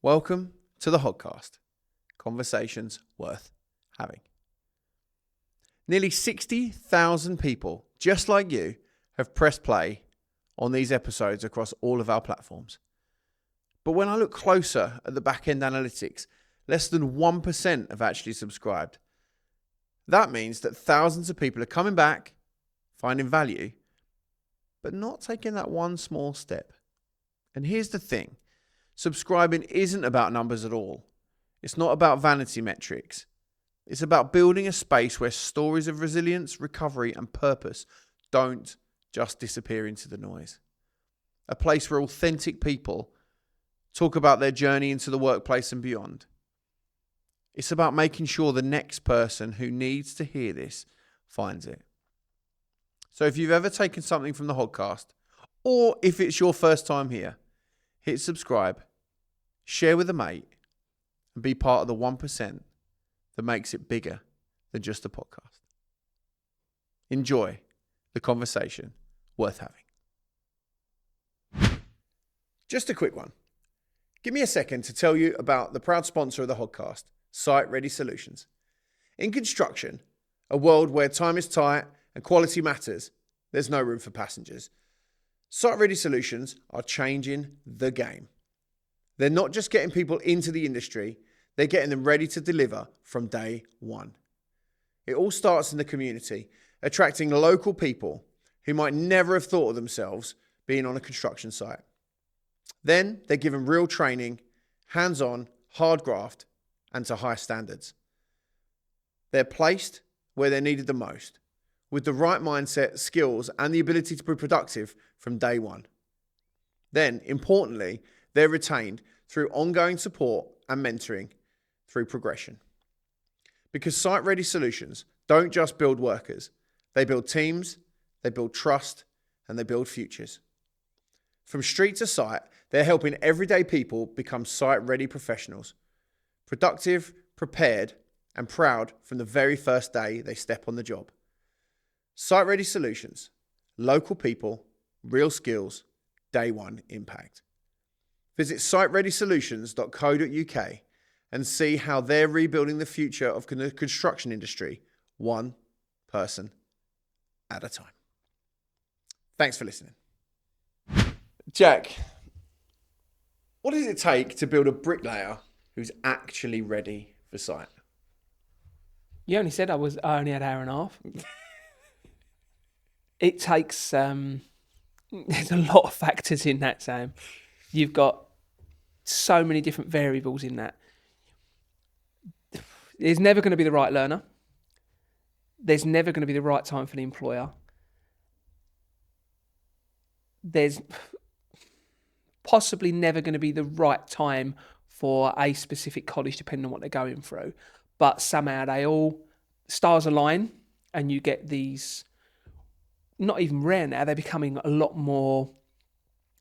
Welcome to the Hodcast, conversations worth having. Nearly 60,000 people, just like you, have pressed play on these episodes across all of our platforms. But when I look closer at the back-end analytics, less than 1% have actually subscribed. That means that thousands of people are coming back, finding value, but not taking that one small step. And here's the thing. Subscribing isn't about numbers at all. It's not about vanity metrics. It's about building a space where stories of resilience, recovery, and purpose don't just disappear into the noise. A place where authentic people talk about their journey into the workplace and beyond. It's about making sure the next person who needs to hear this finds it. So if you've ever taken something from the Hodcast, or if it's your first time here, hit subscribe, share with a mate, and be part of the 1% that makes it bigger than just a podcast. Enjoy the conversation worth having. Just a quick one. Give me a second to tell you about the proud sponsor of the Hodcast, Site Ready Solutions. In construction, a world where time is tight and quality matters, there's no room for passengers. Site Ready Solutions are changing the game. They're not just getting people into the industry, they're getting them ready to deliver from day one. It all starts in the community, attracting local people who might never have thought of themselves being on a construction site. Then they're given real training, hands-on, hard graft, and to high standards. They're placed where they're needed the most, with the right mindset, skills, and the ability to be productive from day one. Then, importantly, they're retained through ongoing support and mentoring through progression. Because Site Ready Solutions don't just build workers, they build teams, they build trust, and they build futures. From street to site, they're helping everyday people become site-ready professionals, productive, prepared, and proud from the very first day they step on the job. Site Ready Solutions, local people, real skills, day one impact. Visit sitereadysolutions.co.uk and see how they're rebuilding the future of the construction industry, one person at a time. Thanks for listening. Jack, what does it take to build a bricklayer who's actually ready for site? You only said I only had an hour and a half. It takes, there's a lot of factors in that, Sam. You've got so many different variables in that. There's never going to be the right learner. There's never going to be the right time for the employer. There's possibly never going to be the right time for a specific college, depending on what they're going through. But somehow they all, stars align, and you get these, not even rare now, they're becoming a lot more,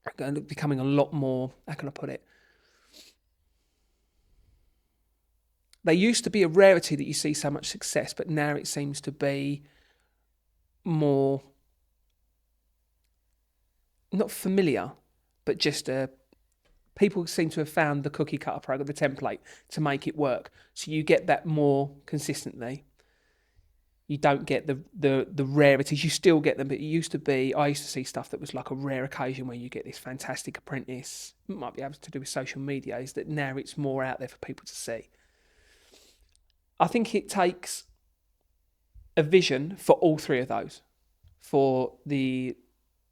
how can I put it? They used to be a rarity that you see so much success, but now it seems to be more, not familiar, but just people seem to have found the cookie cutter program, the template, to make it work. So you get that more consistently. You don't get the rarities. You still get them, but I used to see stuff that was like a rare occasion where you get this fantastic apprentice. It might be able to do with social media, is that now it's more out there for people to see. I think it takes a vision for all three of those. For the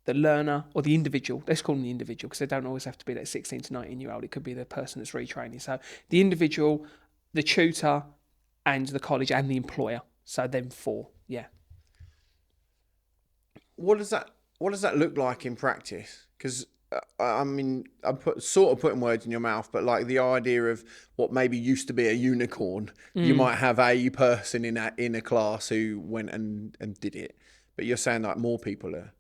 learner or the individual, let's call them the individual, because they don't always have to be that 16 to 19-year-old. It could be the person that's retraining. So the individual, the tutor, and the college and the employer. So then four, yeah. What does that look like in practice? Because I'm sort of putting words in your mouth, but like the idea of what maybe used to be a unicorn, you might have a person in a class who went and did it, but you're saying like more people are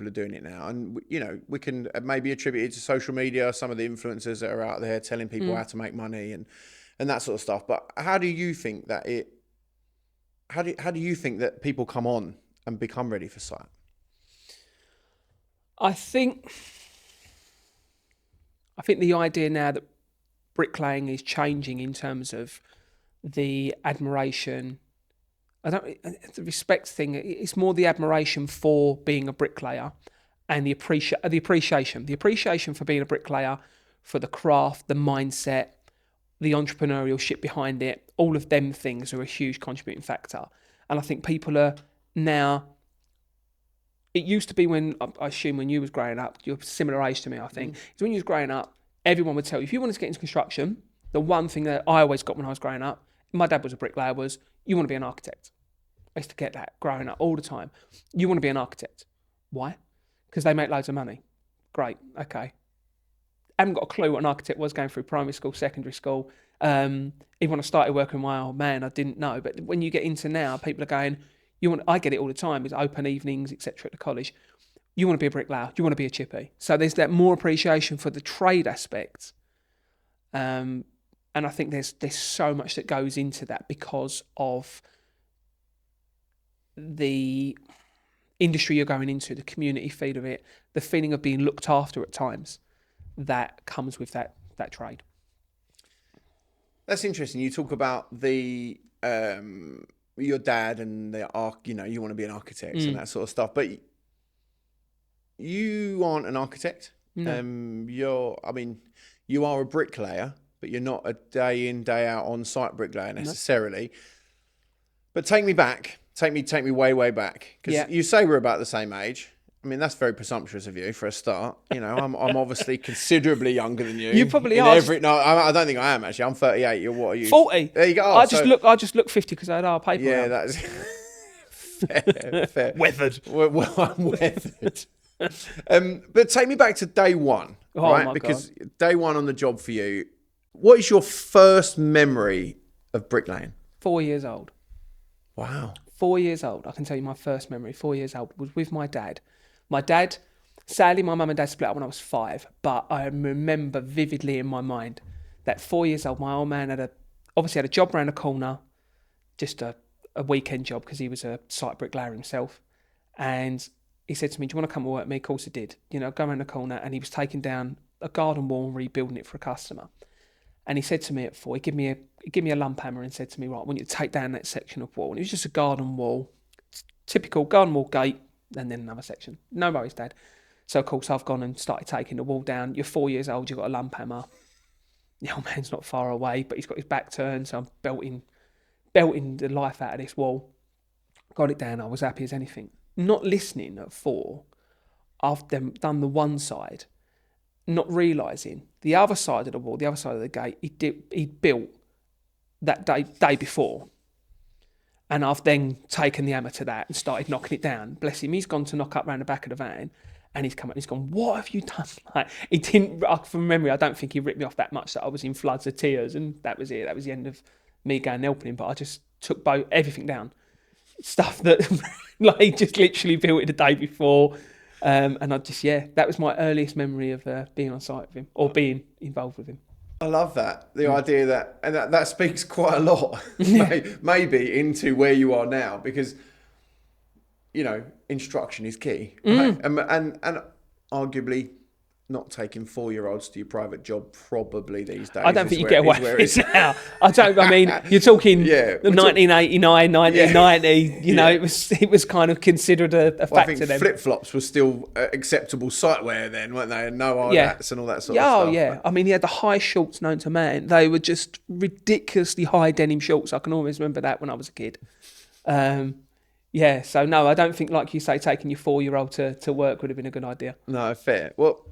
doing it now, and we can maybe attribute it to social media, some of the influencers that are out there telling people how to make money and that sort of stuff. But how do you think that people come on and become ready for site? I think the idea now that bricklaying is changing in terms of the admiration. The respect thing. It's more the admiration for being a bricklayer, and the appreciation for being a bricklayer, for the craft, the mindset, the entrepreneurship behind it. All of them things are a huge contributing factor. And I think people are now. It used to be when, I assume when you was growing up, you're a similar age to me, I think. It's when you was growing up, everyone would tell you, if you wanted to get into construction, the one thing that I always got when I was growing up, my dad was a bricklayer, was you want to be an architect. I used to get that growing up all the time. You want to be an architect. Why? Because they make loads of money. Great, okay. I haven't got a clue what an architect was going through primary school, secondary school. Even when I started working with my old man, I didn't know. But when you get into now, people are going, I get it all the time. It's open evenings, etc. at the college. You want to be a bricklayer. You want to be a chippy. So there's that more appreciation for the trade aspect. And I think there's so much that goes into that because of the industry you're going into, the community feel of it, the feeling of being looked after at times that comes with that trade. That's interesting. You talk about the your dad and the you want to be an architect and that sort of stuff, but you aren't an architect. No. You are a bricklayer, but you're not a day in, day out on site bricklayer necessarily. No. But take me back. Take me way, way back. Because you say we're about the same age. I mean, that's very presumptuous of you for a start. I'm obviously considerably younger than you. You probably are. No, I don't think I am actually. I'm 38. What are you? 40. There you go. I just look 50 because I had our paper. Yeah, that's fair. Weathered. Well, I'm weathered. But take me back to day one, right? Because day one on the job for you. What is your first memory of bricklaying? 4 years old. Wow. 4 years old. I can tell you my first memory, 4 years old, was with my dad. My dad, sadly, my mum and dad split up when I was 5, but I remember vividly in my mind that 4 years old, my old man obviously had a job around the corner, just a weekend job because he was a site bricklayer himself. And he said to me, do you want to come and work with me? Of course I did. Go around the corner, and he was taking down a garden wall and rebuilding it for a customer. And he said to me at 4, he gave me a lump hammer and said to me, right, I want you to take down that section of wall. And it was just a garden wall, typical garden wall gate, and then another section. No worries, Dad. So, of course, I've gone and started taking the wall down. You're 4 years old, you've got a lump hammer. The old man's not far away, but he's got his back turned, so I'm belting the life out of this wall. Got it down, I was happy as anything. Not listening at 4, I've then done the one side, not realising the other side of the wall, the other side of the gate, he'd built that day before. And I've then taken the hammer to that and started knocking it down. Bless him, he's gone to knock up round the back of the van, and he's come up and he's gone, what have you done? Like, he didn't, from memory, I don't think he ripped me off that much that I was in floods of tears, and that was it. That was the end of me going and helping him, but I just took everything down. Stuff that, he just literally built it the day before. And that was my earliest memory of being on site with him, or being involved with him. I love that. The idea that speaks quite a lot, maybe, into where you are now, because, instruction is key. Right? And arguably not taking 4-year-olds to your private job probably these days. I don't think you get away with it now. You're talking 1989, 1990, it was kind of considered a factor then. Flip-flops were still acceptable sitewear then, weren't they? And no hard hats and all that sort of stuff. Oh, yeah. I mean, he had the high shorts known to man. They were just ridiculously high denim shorts. I can always remember that when I was a kid. So no, I don't think, like you say, taking your 4-year-old to work would have been a good idea. No, fair. Well,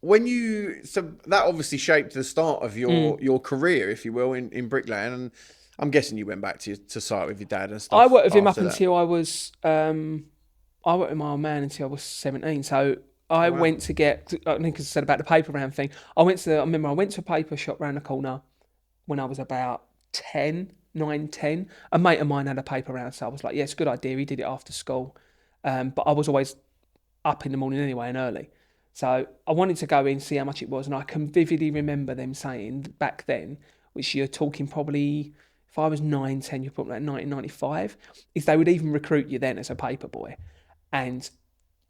so that obviously shaped the start of your career, if you will, in bricklaying, and I'm guessing you went back to site with your dad and stuff. I worked with him up until I was, I worked with my old man until I was 17. So I went to get, I think I said about the paper round thing. I remember I went to a paper shop round the corner when I was about 9, 10. A mate of mine had a paper round, so I was like, yeah, it's a good idea. He did it after school. But I was always up in the morning anyway and early. So I wanted to go in, see how much it was, and I can vividly remember them saying back then, which you're talking probably, if I was 9, 10, you're probably like 1995, is they would even recruit you then as a paper boy. And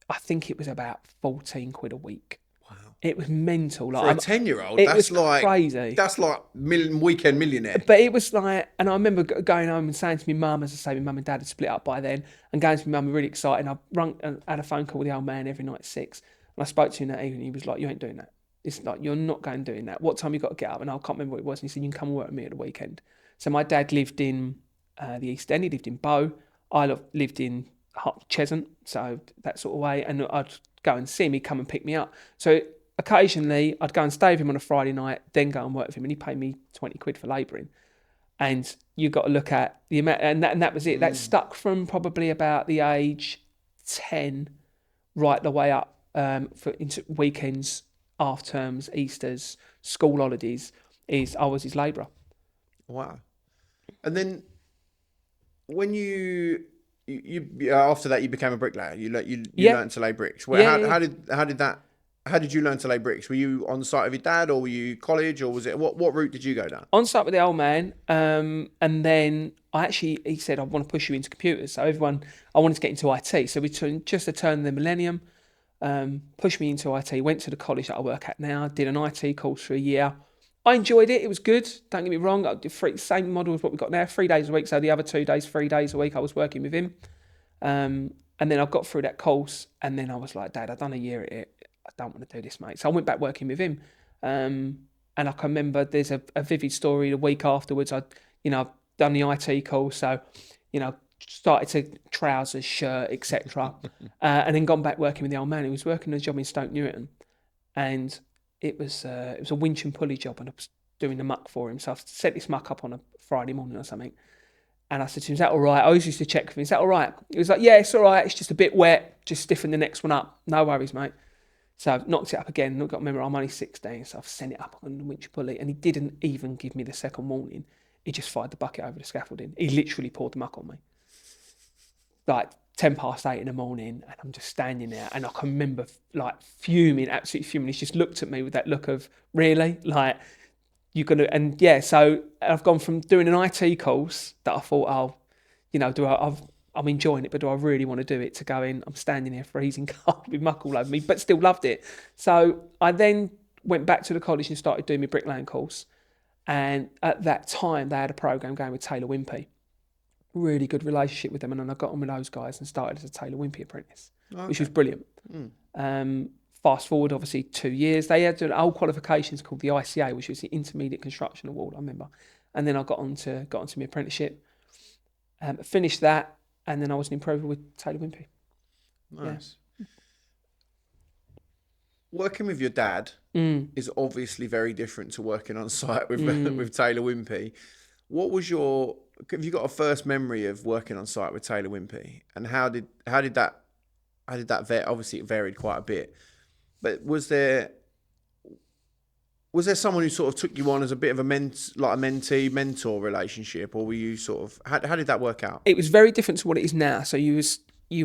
I think it was about 14 quid a week. Wow. It was mental. For a 10-year-old, it that's was crazy. That's like weekend millionaire. But it was like, and I remember going home and saying to my mum, as I say, my mum and dad had split up by then, and going to my mum, really excited. And I rung and had a phone call with the old man every night at 6. And I spoke to him that evening. He was like, "You ain't doing that. It's like, you're not going doing that. What time you got to get up?" And I can't remember what it was. And he said, "You can come and work with me at the weekend." So my dad lived in the East End. He lived in Bow. I lived in Cheshunt, so that sort of way. And I'd go and see him. He'd come and pick me up. So occasionally I'd go and stay with him on a Friday night, then go and work with him. And he paid me 20 quid for labouring. And you got to look at the amount, and that was it. That stuck from probably about the age 10 right the way up into weekends, half terms, Easters, school holidays. I was his labourer. Wow. And then when you after that you became a bricklayer. You learned to lay bricks. How did you learn to lay bricks? Were you on site with your dad, or were you college, or was it what route did you go down? On site with the old man, and then he said, "I want to push you into computers." So I wanted to get into IT. So just a turn of the millennium, pushed me into IT. Went to the college that I work at now. Did an IT course for a year. I enjoyed it. It was good. Don't get me wrong. I did same model as what we've got now, 3 days a week. So the other 2 days, 3 days a week, I was working with him. And then I got through that course, and then I was like, "Dad, I've done a year at it. I don't want to do this, mate." So I went back working with him. And I can remember there's a vivid story. The week afterwards, I'd done the IT course. So, started to trousers, shirt, etc. And then gone back working with the old man. He was working a job in Stoke Newington. And it was a winch and pulley job, and I was doing the muck for him. So I set this muck up on a Friday morning or something. And I said to him, "Is that all right?" I always used to check with him. "Is that all right?" He was like, "Yeah, it's all right. It's just a bit wet. Just stiffen the next one up. No worries, mate." So I've knocked it up again. I've got to remember, I'm only 16, so I've sent it up on the winch pulley. And he didn't even give me the second warning. He just fired the bucket over the scaffolding. He literally poured the muck on me. Like 8:10 in the morning, and I'm just standing there. And I can remember like fuming, absolutely fuming. He just looked at me with that look of, "Really? Like, you're going to..." And yeah, so I've gone from doing an IT course that I thought, I'm enjoying it, but do I really want to do it, to going, I'm standing here freezing cold with muck all over me, but still loved it. So I then went back to the college and started doing my bricklaying course. And at that time, they had a programme going with Taylor Wimpey. Really good relationship with them. And then I got on with those guys and started as a Taylor Wimpey apprentice, which was brilliant. Fast forward, obviously, 2 years. They had old qualifications called the ICA, which was the Intermediate Construction Award, I remember. And then I got onto my apprenticeship, finished that, and then I was an improver with Taylor Wimpey. Nice. Yeah. Working with your dad is obviously very different to working on site with Taylor Wimpey. Have you got a first memory of working on site with Taylor Wimpey? And how did that vary? Obviously it varied quite a bit. But was there someone who sort of took you on as a bit of a mentee-mentor relationship, or were you sort of how did that work out? It was very different to what it is now. So you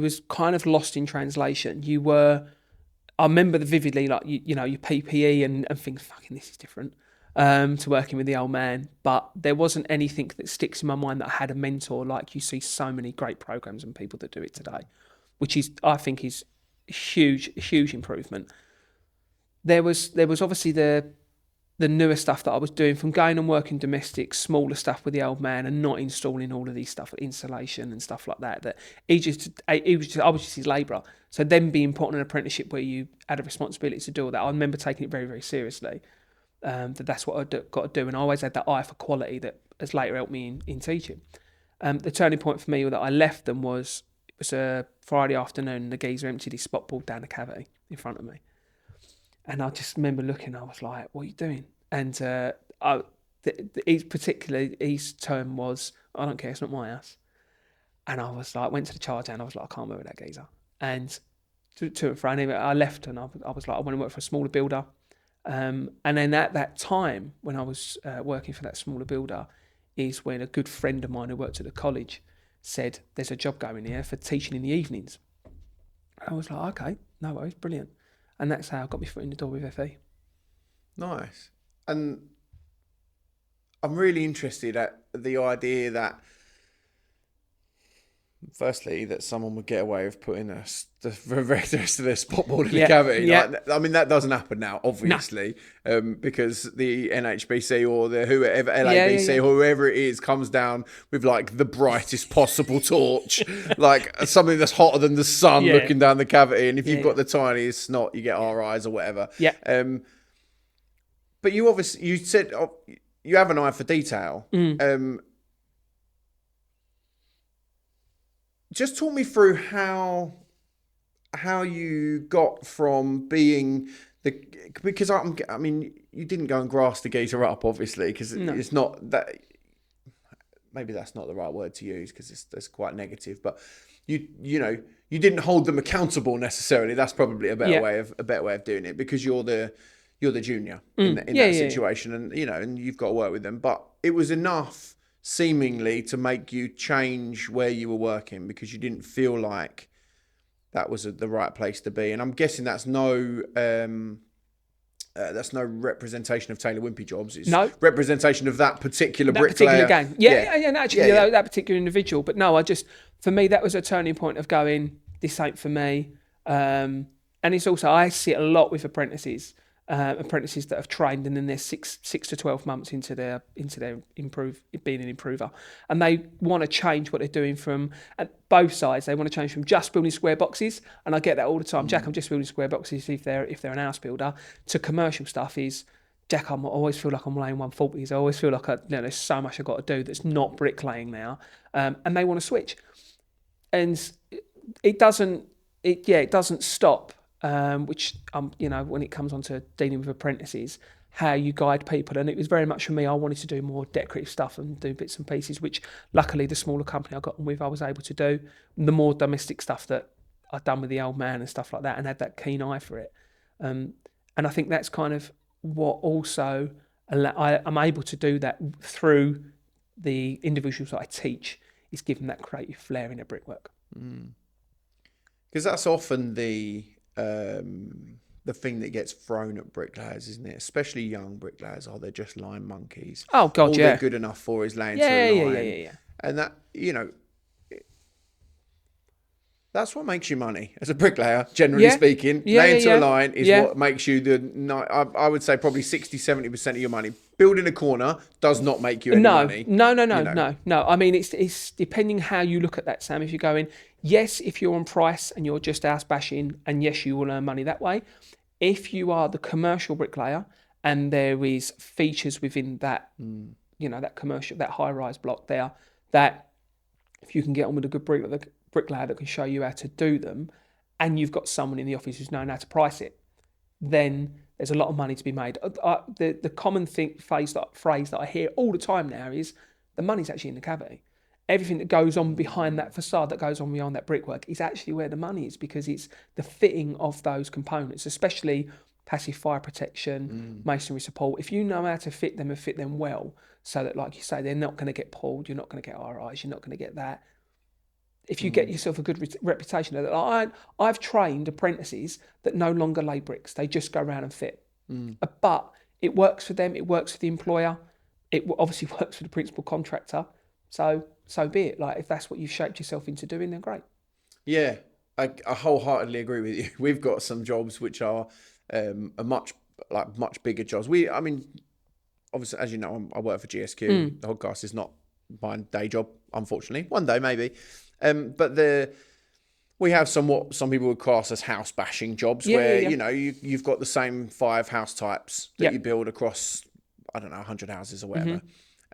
was kind of lost in translation. I remember vividly, like your PPE and things. Fucking, this is different to working with the old man. But there wasn't anything that sticks in my mind that I had a mentor like you see so many great programs and people that do it today, which I think is huge improvement. There was obviously the newer stuff that I was doing, from going and working domestic, smaller stuff with the old man, and not installing all of these stuff, insulation and stuff like that. I was just his labourer. So then being put on an apprenticeship where you had a responsibility to do all that, I remember taking it very, very seriously. That's what I got to do, and I always had that eye for quality that has later helped me in teaching. The turning point for me that I left them was a Friday afternoon, and the geezer emptied his spot board down the cavity in front of me. And I just remember looking, I was like, "What are you doing?" And his term was, "I don't care, it's not my house." And I was like, went to the charge, and I was like, "I can't work with that geezer." And to and fro, anyway, I left, and I was like, I want to work for a smaller builder. And then at that time, when I was working for that smaller builder, is when a good friend of mine who worked at the college said, "There's a job going here for teaching in the evenings." I was like, "Okay, no worries, brilliant." And that's how I got my foot in the door with FE. Nice. And I'm really interested at the idea that Firstly, that someone would get away with putting the rest of their spotboard in the cavity. Yeah. Like, I mean, that doesn't happen now, obviously, because the NHBC or the whoever LABC or whoever it is comes down with like the brightest possible torch, like something that's hotter than the sun looking down the cavity. And if you've got the tiniest snot, you get RIs or whatever. Yeah. But you said you have an eye for detail. Just talk me through how you got from being because I mean you didn't go and grass the geezer up, obviously, because it's not that, maybe that's not the right word to use because that's quite negative, but you didn't hold them accountable necessarily. That's probably a better way of doing it, because you're the junior in that situation, and and you've got to work with them. But it was enough seemingly to make you change where you were working because you didn't feel like that was the right place to be. And I'm guessing that's no representation of Taylor Wimpey jobs. It's representation of that particular bricklayer. Gang. That particular individual. But no, for me, that was a turning point of going, this ain't for me. And it's also, I see it a lot with apprentices that have trained and then they're 6 to 12 months into their being an improver, and they want to change what they're doing from at both sides. They want to change from just building square boxes, and I get that all the time. Jack, I'm just building square boxes if they're an house builder, to commercial stuff is, Jack, I always feel like I'm laying 140s. I always feel like there's so much I've got to do that's not bricklaying now, and they want to switch, and it doesn't stop. Which when it comes on to dealing with apprentices, how you guide people. And it was very much for me, I wanted to do more decorative stuff and do bits and pieces, which luckily the smaller company I got on with, I was able to do. The more domestic stuff that I'd done with the old man and stuff like that, and had that keen eye for it. And I think that's kind of what also I'm able to do that through the individuals that I teach, is give them that creative flair in their brickwork. Because that's often the thing that gets thrown at bricklayers, isn't it? Especially young bricklayers. They're just line monkeys. Oh God, all they're good enough for is laying to a line. Yeah. And that, that's what makes you money as a bricklayer, generally speaking. Laying to a line is what makes you I would say probably 60-70% of your money. Building a corner does not make you any money. No. I mean, it's depending how you look at that, Sam. If you're going, yes, if you're on price and you're just house bashing, and yes, you will earn money that way. If you are the commercial bricklayer and there is features within that, that commercial, that high-rise block there, that if you can get on with a good bricklayer that can show you how to do them, and you've got someone in the office who's known how to price it, then there's a lot of money to be made. The common phrase that I hear all the time now is, the money's actually in the cavity. Everything that goes on behind that facade, that goes on behind that brickwork, is actually where the money is, because it's the fitting of those components, especially passive fire protection, masonry support. If you know how to fit them and fit them well, so that, like you say, they're not going to get pulled, you're not going to get RIs, you're not going to get that. If you get yourself a good reputation, I've trained apprentices that no longer lay bricks; they just go around and fit. But it works for them. It works for the employer. It obviously works for the principal contractor. So be it. Like, if that's what you've shaped yourself into doing, then great. Yeah, I wholeheartedly agree with you. We've got some jobs which are much bigger jobs. Obviously, as you know, I work for GSQ. The Hodcast is not my day job, unfortunately. One day, maybe. But we have what some people would class as house bashing jobs, where you've got the same 5 house types that you build across, 100 houses or whatever.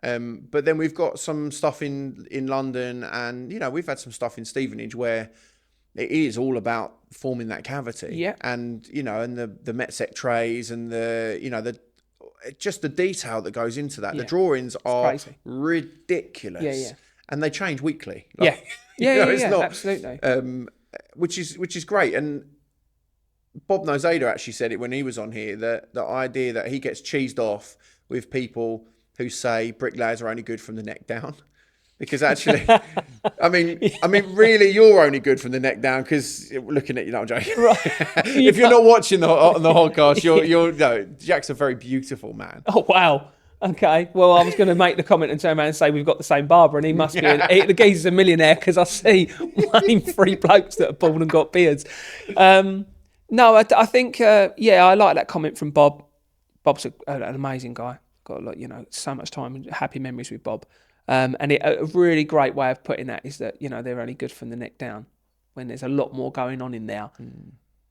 But then we've got some stuff in London, and we've had some stuff in Stevenage where it is all about forming that cavity. And and the Metsec trays and the just the detail that goes into that. The drawings are crazy. Ridiculous. And they change weekly. It's not, absolutely. Which is great. And Bob Nozada actually said it when he was on here, that the idea that he gets cheesed off with people who say bricklayers are only good from the neck down. Because actually, I mean, really, you're only good from the neck down, because looking at you, I'm joking. Right. If you're not watching on the podcast, Jack's a very beautiful man. Oh, wow. Okay, well, I was going to make the comment and turn around and say we've got the same barber, and he must be the geezer's a millionaire because I see one in three blokes that are bald and got beards. No, I think I like that comment from Bob. Bob's an amazing guy. Got so much time and happy memories with Bob. And a really great way of putting that is that they're only good from the neck down, when there's a lot more going on in there.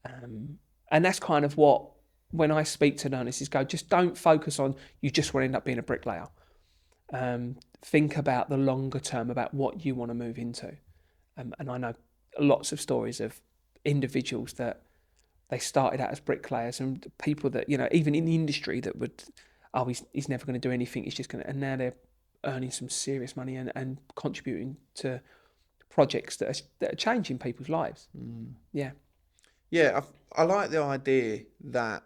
And that's kind of what, when I speak to learners, is go, just don't focus on you just want to end up being a bricklayer. Think about the longer term, about what you want to move into. And I know lots of stories of individuals that they started out as bricklayers, and people that, even in the industry, that would, he's never going to do anything, he's just going to, and now they're earning some serious money and contributing to projects that are changing people's lives. Yeah. Yeah, I like the idea that,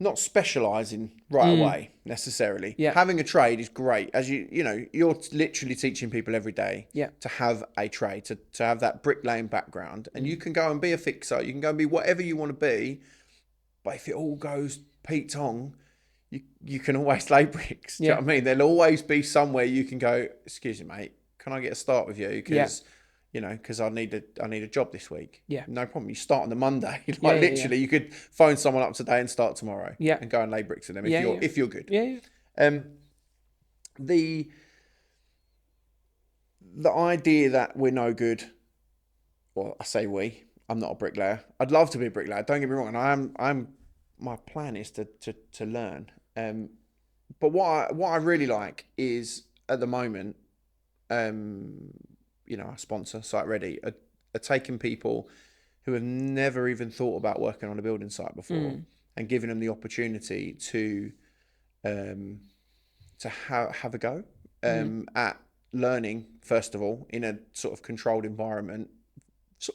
not specialising right away necessarily. Yeah. Having a trade is great, as you're literally teaching people every day to have a trade, to have that bricklaying background, and you can go and be a fixer, you can go and be whatever you want to be, but if it all goes Pete Tong, you can always lay bricks. Do you know what I mean? There'll always be somewhere you can go, excuse me, mate, can I get a start with you? Because because I need a job this week. Yeah. No problem. You start on the Monday. Literally, you could phone someone up today and start tomorrow. Yeah. And go and lay bricks with them if you're good. Yeah. The idea that we're no good, well, I say I'm not a bricklayer. I'd love to be a bricklayer. Don't get me wrong. And my plan is to learn. But what I really like is, at the moment, our sponsor, Site Ready, are taking people who have never even thought about working on a building site before and giving them the opportunity to have a go at learning, first of all, in a sort of controlled environment,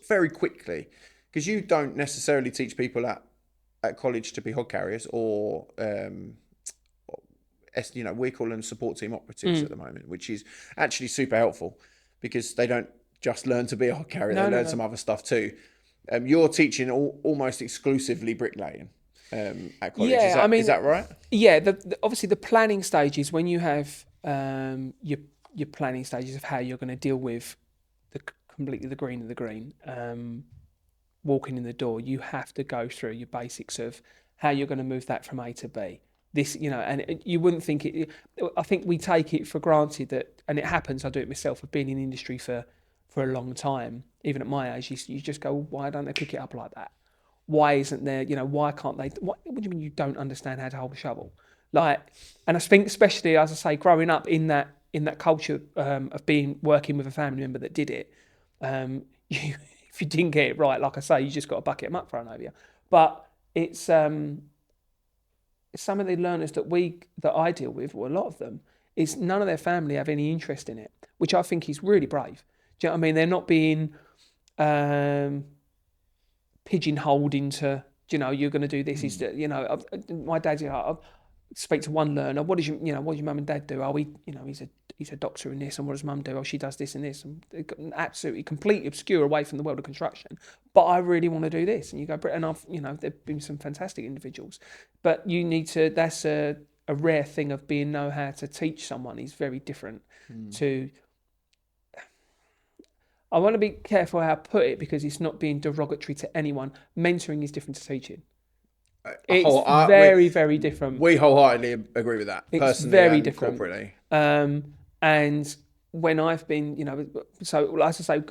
very quickly. Because you don't necessarily teach people at college to be hod carriers or we call them support team operatives at the moment, which is actually super helpful, because they don't just learn to be a hod carrier, they learn some other stuff too. You're teaching almost exclusively bricklaying at college. Yeah, is that right? Yeah, obviously the planning stages, when you have your planning stages of how you're going to deal with completely the green of the green, walking in the door, you have to go through your basics of how you're going to move that from A to B. This, and you wouldn't think it. I think we take it for granted that, and it happens. I do it myself. I've been in the industry for a long time. Even at my age, you just go, why don't they pick it up like that? Why isn't there? Why can't they? What do you mean you don't understand how to hold a shovel? And I think, especially as I say, growing up in that culture of working with a family member that did it, if you didn't get it right, like I say, you just got a bucket of muck thrown over you. But it's some of the learners that I deal with, or a lot of them, is none of their family have any interest in it, which I think is really brave. Do you know what I mean? They're not being pigeonholed into, you're going to do this. Is my dad's. I speak to one learner. What does your mum and dad do? He's a doctor in this, and what does mum do? Oh, she does this and this, and they're absolutely completely obscure away from the world of construction. But I really want to do this, and you go, and there've been some fantastic individuals, but you need to. That's a rare thing of know how to teach someone is very different to. I want to be careful how I put it, because it's not being derogatory to anyone. Mentoring is different to teaching. It's very different. We wholeheartedly agree with that. It's personally very and different. Corporately. And when I've been, so as I say,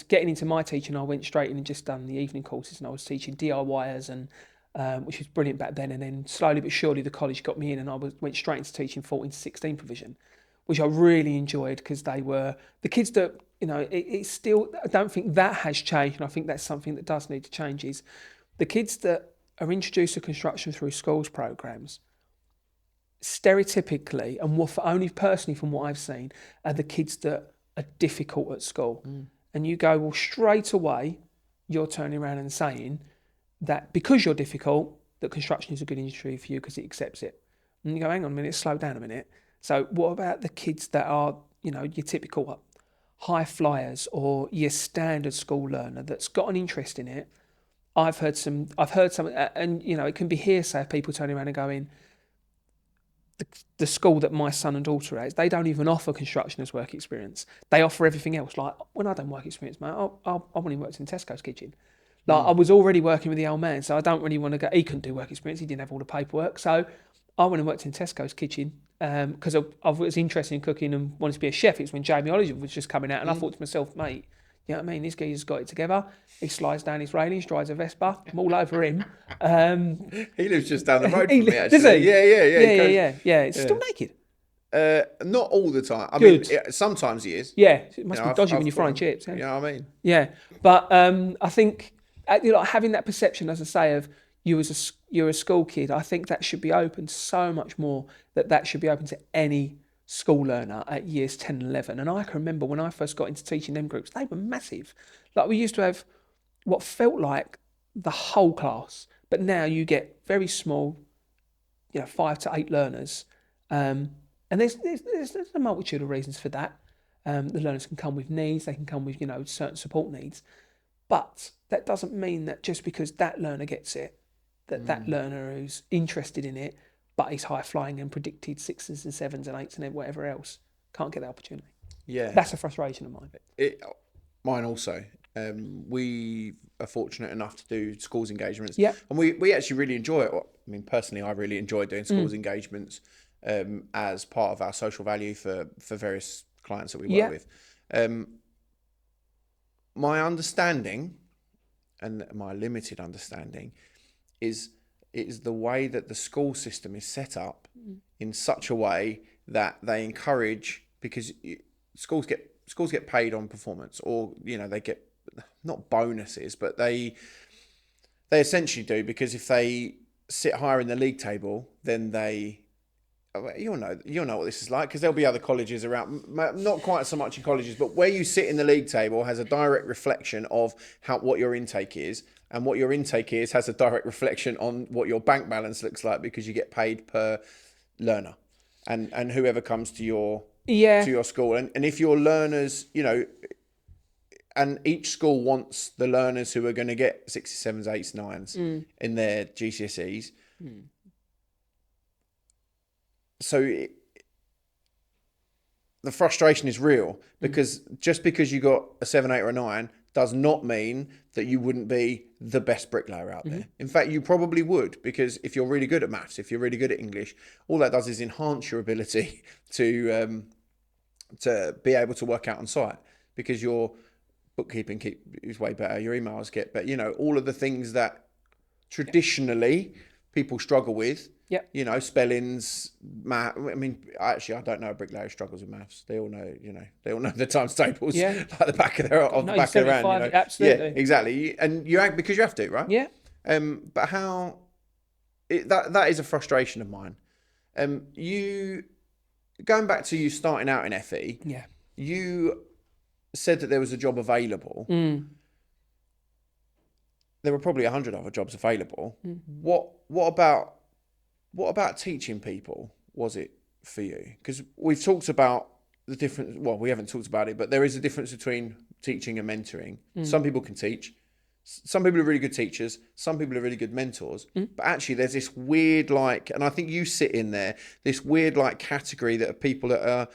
getting into my teaching, I went straight in and just done the evening courses, and I was teaching DIYers, and which was brilliant back then. And then slowly but surely the college got me in, and I went straight into teaching 14 to 16 provision, which I really enjoyed, because they were the kids that, it's still, I don't think that has changed, and I think that's something that does need to change, is the kids that are introduced to construction through schools programs, stereotypically, and only personally from what I've seen, are the kids that are difficult at school. And you go, well, straight away, you're turning around and saying that because you're difficult, that construction is a good industry for you because it accepts it. And you go, hang on a minute, slow down a minute. So what about the kids that are, your typical high flyers, or your standard school learner that's got an interest in it? I've heard some, and it can be hearsay of people turning around and going, the school that my son and daughter is, they don't even offer construction as work experience. They offer everything else. Like, when I done work experience, mate, I've only worked in Tesco's kitchen. Like, I was already working with the old man, so I don't really want to go. He couldn't do work experience. He didn't have all the paperwork. So I went and worked in Tesco's kitchen because I was interested in cooking and wanted to be a chef. It's when Jamie Oliver was just coming out, and I thought to myself, mate, you know what I mean? This geezer's got it together. He slides down his railings, drives a Vespa. I'm all over him. He lives just down the road from me, actually. Does he? Yeah. It's still naked. Not all the time. I mean, sometimes he is. Yeah, it must be dodgy when you're frying chips. Yeah. You know what I mean? Yeah, but I think having that perception, as I say, of you're a school kid, I think that should be open so much more. That should be open to any school learner at years 10 and 11. And I can remember when I first got into teaching them groups, they were massive. Like, we used to have what felt like the whole class, but now you get very small, 5 to 8 learners. And there's a multitude of reasons for that. The learners can come with needs, they can come with, certain support needs. But that doesn't mean that just because that learner gets it, that learner who's interested in it, but he's high flying and predicted 6s and 7s and 8s and whatever else, can't get the opportunity. Yeah. That's a frustration of mine. Mine also. We are fortunate enough to do schools engagements. Yeah. And we actually really enjoy it. I mean, personally, I really enjoy doing schools engagements as part of our social value for various clients that we work with. My understanding, and my limited understanding, is the way that the school system is set up in such a way that they encourage, because schools get paid on performance, or they get not bonuses, but they essentially do, because if they sit higher in the league table, then you'll know what this is like, because there'll be other colleges around, not quite so much in colleges, but where you sit in the league table has a direct reflection of what your intake is, and what your intake is has a direct reflection on what your bank balance looks like, because you get paid per learner and whoever comes to your school, and if your learners, and each school wants the learners who are going to get 6s, 7s, 8s, 9s in their GCSEs. So the frustration is real, because just because you got a 7, 8 or a 9 does not mean that you wouldn't be the best bricklayer out there. In fact, you probably would, because if you're really good at maths, if you're really good at English, all that does is enhance your ability to be able to work out on site, because your bookkeeping is way better, your emails get better, all of the things that traditionally people struggle with. Yeah. Spellings, math. I mean, actually, I don't know a bricklayer who struggles with maths. They all know, they all know the times tables like the back of their hand. Absolutely. Yeah, exactly. And because you have to, right? Yeah. But that is a frustration of mine. You going back to you starting out in FE. Yeah. You said that there was a job available. There were probably 100 other jobs available. What about teaching people was it for you? Because we've talked about the difference. Well, we haven't talked about it, but there is a difference between teaching and mentoring. Some people can teach. Some people are really good teachers. Some people are really good mentors. But actually, there's this weird, and I think you sit in there, this weird, category that of people that are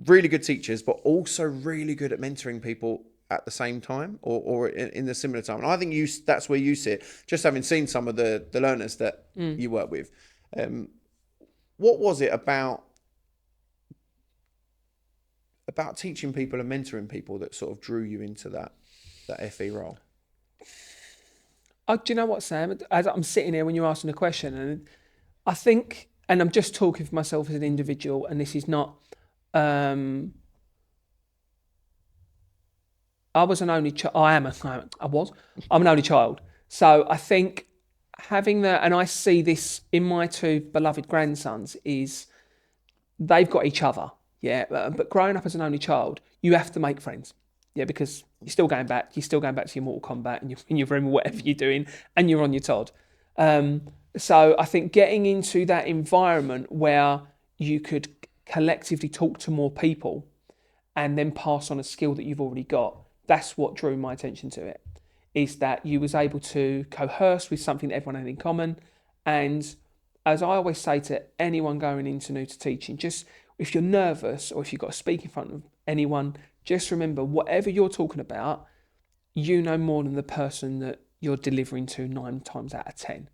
really good teachers, but also really good at mentoring people at the same time, or in the similar time. And I think that's where you sit, just having seen some of the learners that you work with. What was it about teaching people and mentoring people that sort of drew you into that FE role? Do you know what, Sam? As I'm sitting here when you're asking the question, and I think, and I'm just talking for myself as an individual, and this is not. I'm an only child. So I think having that, and I see this in my 2 beloved grandsons, is they've got each other. Yeah. But growing up as an only child, you have to make friends. Yeah. Because you're still going back to your Mortal Kombat and you're room, whatever you're doing, and you're on your Todd. So I think getting into that environment where you could collectively talk to more people and then pass on a skill that you've already got, that's what drew my attention to it. is that you was able to coerce with something that everyone had in common. And as I always say to anyone going into new to teaching, just if you're nervous or if you've got to speak in front of anyone, just remember whatever you're talking about, you know more than the person that you're delivering to 9 times out of 10.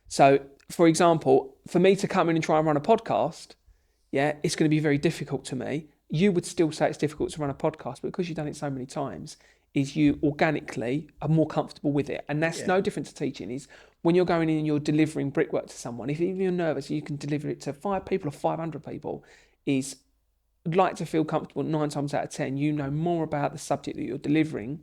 So, for example, for me to come in and try and run a podcast, yeah, it's going to be very difficult to me. You would still say it's difficult to run a podcast, but because you've done it so many times, is you organically are more comfortable with it. And that's no different to teaching. Is when you're going in and you're delivering brickwork to someone, if even you're nervous, you can deliver it to 5 people or 500 people, is like to feel comfortable 9 times out of 10. You know more about the subject that you're delivering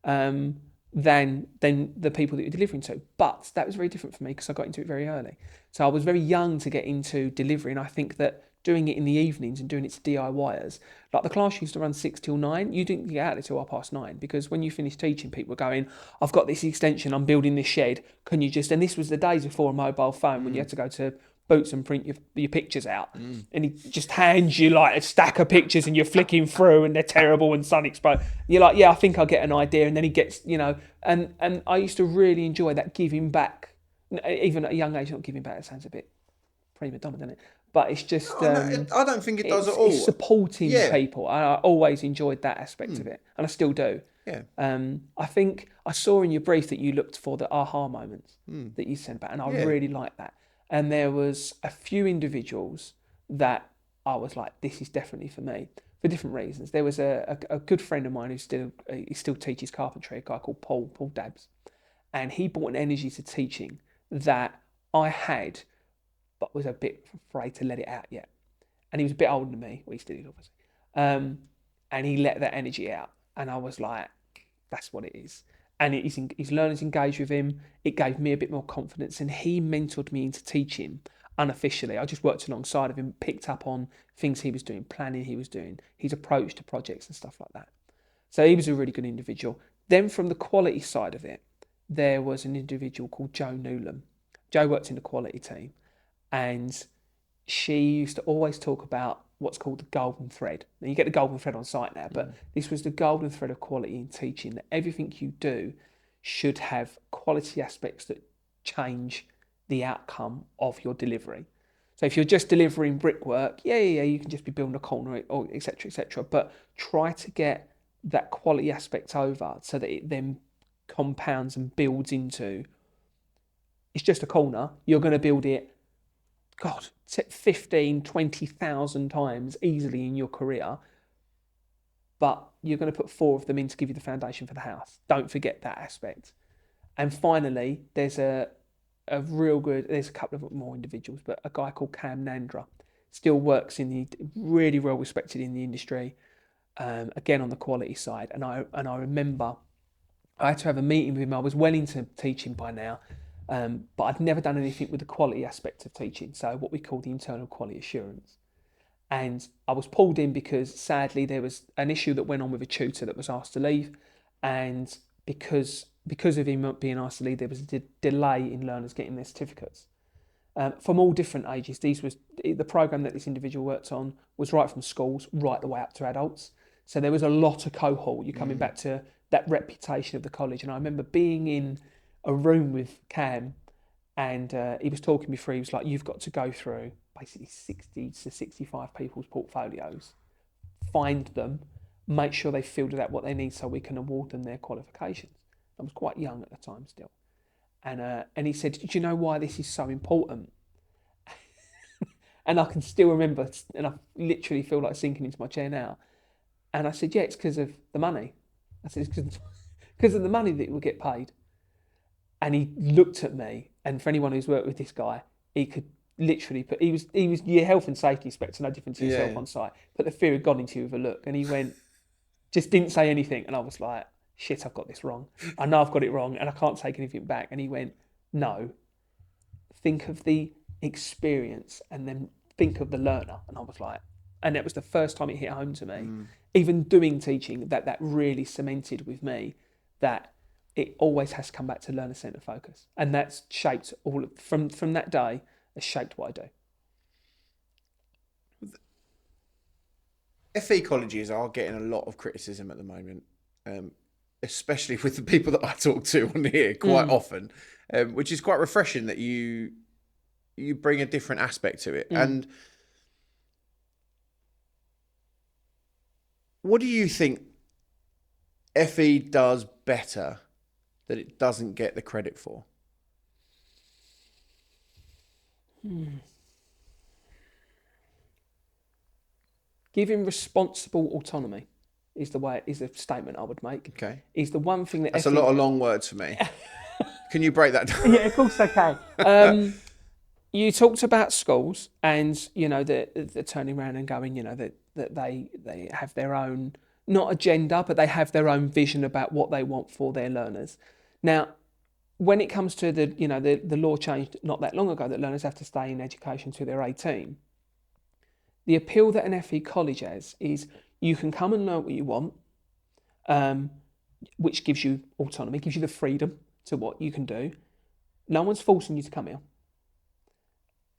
than the people that you're delivering to. But that was very different for me because I got into it very early. So I was very young to get into delivery, and I think that doing it in the evenings and doing it to DIYers, like the class used to run 6 till 9, you didn't get out there till 9:30 because when you finished teaching, people were going, I've got this extension, I'm building this shed, can you just, and this was the days before a mobile phone when you had to go to Boots and print your pictures out, and he just hands you like a stack of pictures and you're flicking through and they're terrible and sun exposed. You're like, yeah, I think I'll get an idea, and then he gets, and I used to really enjoy that giving back, even at a young age. Not giving back, it sounds a bit prima donna, doesn't it? But it's just I don't think it does at all. It's supporting people. I always enjoyed that aspect of it, and I still do. Yeah. I think I saw in your brief that you looked for the aha moments that you sent back, and I really like that. And there was a few individuals that I was like, this is definitely for me, for different reasons. There was a good friend of mine who still teaches carpentry, a guy called Paul Dabbs, and he brought an energy to teaching that I had, but was a bit afraid to let it out yet. And he was a bit older than me. Well, he still is, obviously. And he let that energy out. And I was like, that's what it is. And his learners engaged with him. It gave me a bit more confidence. And he mentored me into teaching unofficially. I just worked alongside of him, picked up on things he was doing, planning he was doing, his approach to projects and stuff like that. So he was a really good individual. Then from the quality side of it, there was an individual called Jo Newlam. Jo worked in the quality team. And she used to always talk about what's called the golden thread. Now, you get the golden thread on site now, but this was the golden thread of quality in teaching, that everything you do should have quality aspects that change the outcome of your delivery. So if you're just delivering brickwork, you can just be building a corner, or et cetera, but try to get that quality aspect over so that it then compounds and builds into, it's just a corner, you're going to build it 15, 20,000 times easily in your career, but you're going to put 4 of them in to give you the foundation for the house. Don't forget that aspect. And finally, there's a couple of more individuals, but a guy called Cam Nandra still works really well respected in the industry, again on the quality side. And I remember I had to have a meeting with him. I was well into teaching by now. But I'd never done anything with the quality aspect of teaching, so what we call the internal quality assurance. And I was pulled in because sadly there was an issue that went on with a tutor that was asked to leave, and because of him being asked to leave, there was a delay in learners getting their certificates. From all different ages. The program that this individual worked on was right from schools right the way up to adults. So there was a lot of cohort. You're coming back to that reputation of the college. And I remember being in a room with Cam, and he was talking me through. He was like, you've got to go through basically 60 to 65 people's portfolios, find them, make sure they filled out what they need so we can award them their qualifications. I was quite young at the time still. And he said, do you know why this is so important? And I can still remember, and I literally feel like sinking into my chair now. And I said, yeah, it's because of the money. I said, it's because of the money that we'll get paid. And he looked at me, and for anyone who's worked with this guy, he could literally put, he was your health and safety inspector, no different to yourself on site, put the fear of God into you with a look. And he went, just didn't say anything. And I was like, shit, I've got this wrong. I know I've got it wrong and I can't take anything back. And he went, no, think of the experience and then think of the learner. And I was like, and it was the first time it hit home to me, even doing teaching, that really cemented with me that it always has to come back to learner-centred focus. And that's shaped from that day, has shaped what I do. FE colleges are getting a lot of criticism at the moment. especially with the people that I talk to on here quite often, which is quite refreshing that you bring a different aspect to it. And what do you think FE does better that it doesn't get the credit for? Giving responsible autonomy is a statement I would make. Okay. Is the one thing that That's a lot of long words for me. Can you break that down? Yeah, of course I can. You talked about schools, and the turning around and going, that they have their own, not agenda, but they have their own vision about what they want for their learners. Now, when it comes to the law changed not that long ago that learners have to stay in education till they're 18. The appeal that an FE college has is you can come and learn what you want, which gives you autonomy, gives you the freedom to what you can do. No one's forcing you to come here.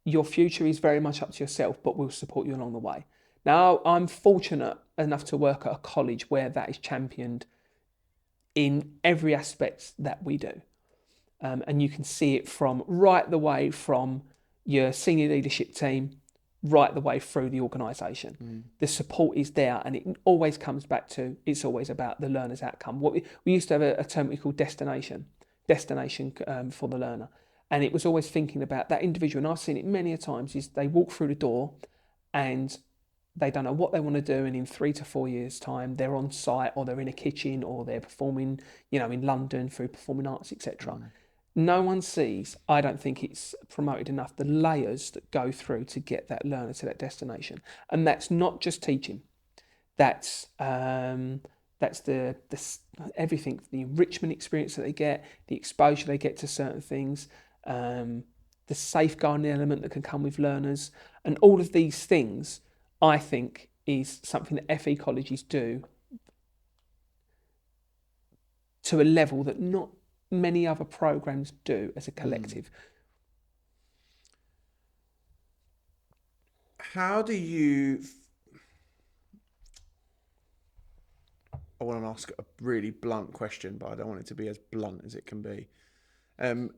Your future is very much up to yourself, but we'll support you along the way. Now, I'm fortunate enough to work at a college where that is championed in every aspect that we do. And you can see it from right the way from your senior leadership team, right the way through the organisation. The support is there, and it always comes back to, it's always about the learner's outcome. We used to have a term we call destination for the learner. And it was always thinking about that individual, and I've seen it many a times, is they walk through the door and they don't know what they want to do, and in 3 to 4 years' time, they're on site, or they're in a kitchen, or they're performing, in London through performing arts, etc. No one sees, I don't think it's promoted enough, the layers that go through to get that learner to that destination. And that's not just teaching. That's the everything, the enrichment experience that they get, the exposure they get to certain things, the safeguarding element that can come with learners, and all of these things, I think, is something that FE colleges do to a level that not many other programs do as a collective. How do you... I want to ask a really blunt question, but I don't want it to be as blunt as it can be. I'm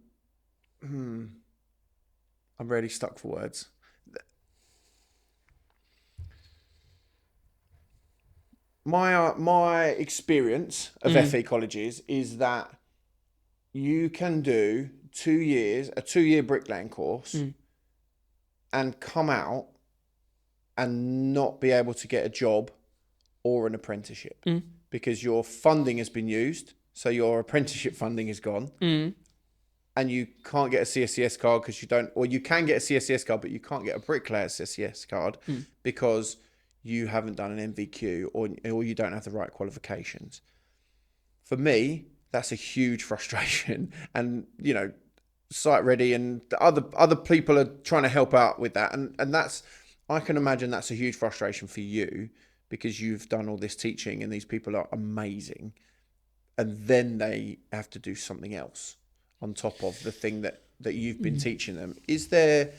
really stuck for words. My experience of FE colleges is that you can do 2 years, a 2-year bricklaying course, and come out and not be able to get a job or an apprenticeship because your funding has been used. So your apprenticeship funding is gone, and you can't get a CSCS card because you don't, or you can get a CSCS card, but you can't get a bricklayer CSCS card because you haven't done an MVQ or you don't have the right qualifications. For me, that's a huge frustration, and Site Ready and the other people are trying to help out with that, and that's, I can imagine that's a huge frustration for you because you've done all this teaching and these people are amazing, and then they have to do something else on top of the thing that you've been teaching them. Is there,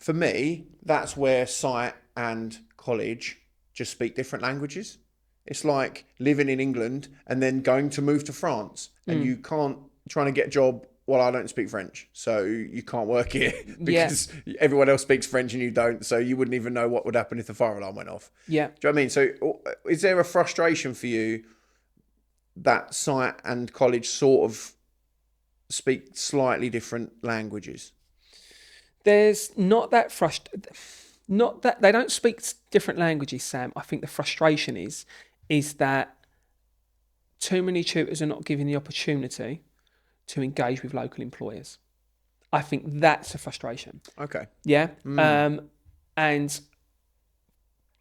for me, that's where site and college just speak different languages. It's like living in England and then going to move to France, and you can't, trying to get a job. Well, I don't speak French, so you can't work here because everyone else speaks French and you don't. So you wouldn't even know what would happen if the fire alarm went off. Yeah. Do you know what I mean? So is there a frustration for you that site and college sort of speak slightly different languages? There's not that not that they don't speak different languages, Sam. I think the frustration is that too many tutors are not given the opportunity to engage with local employers. I think that's a frustration. Okay. Yeah. And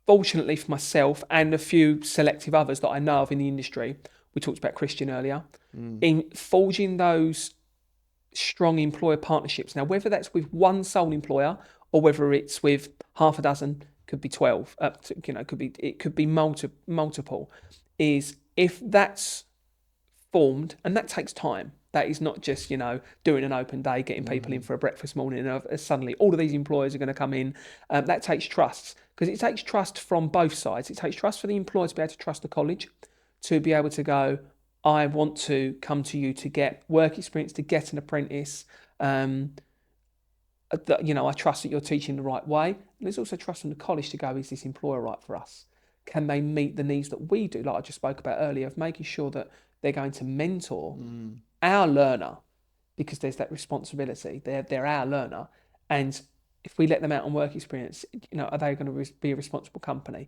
fortunately for myself and a few selective others that I know of in the industry, we talked about Christian earlier, in forging those strong employer partnerships. Now, whether that's with one sole employer or whether it's with half a dozen, could be 12, could be multiple, is if that's formed, and that takes time. That is not just, doing an open day, getting people in for a breakfast morning, and suddenly all of these employers are going to come in. That takes trust, because it takes trust from both sides. It takes trust for the employer to be able to trust the college, to be able to go, I want to come to you to get work experience, to get an apprentice. I trust that you're teaching the right way. And there's also trust from the college to go, is this employer right for us? Can they meet the needs that we do, like I just spoke about earlier, of making sure that they're going to mentor our learner, because there's that responsibility. They're our learner. And if we let them out on work experience, are they going to be a responsible company?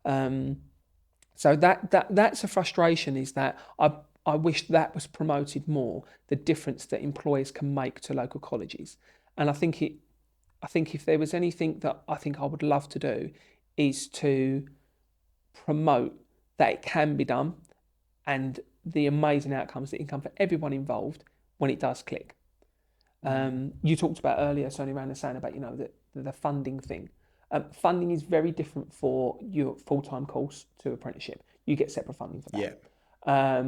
So that's a frustration, is that I wish that was promoted more, the difference that employers can make to local colleges. And I think if there was anything that I think I would love to do, is to promote that it can be done, and the amazing outcomes that can come for everyone involved when it does click. You talked about earlier, Sonny Rand, saying about the funding thing. Funding is very different for your full-time course to apprenticeship. You get separate funding for that. Yeah.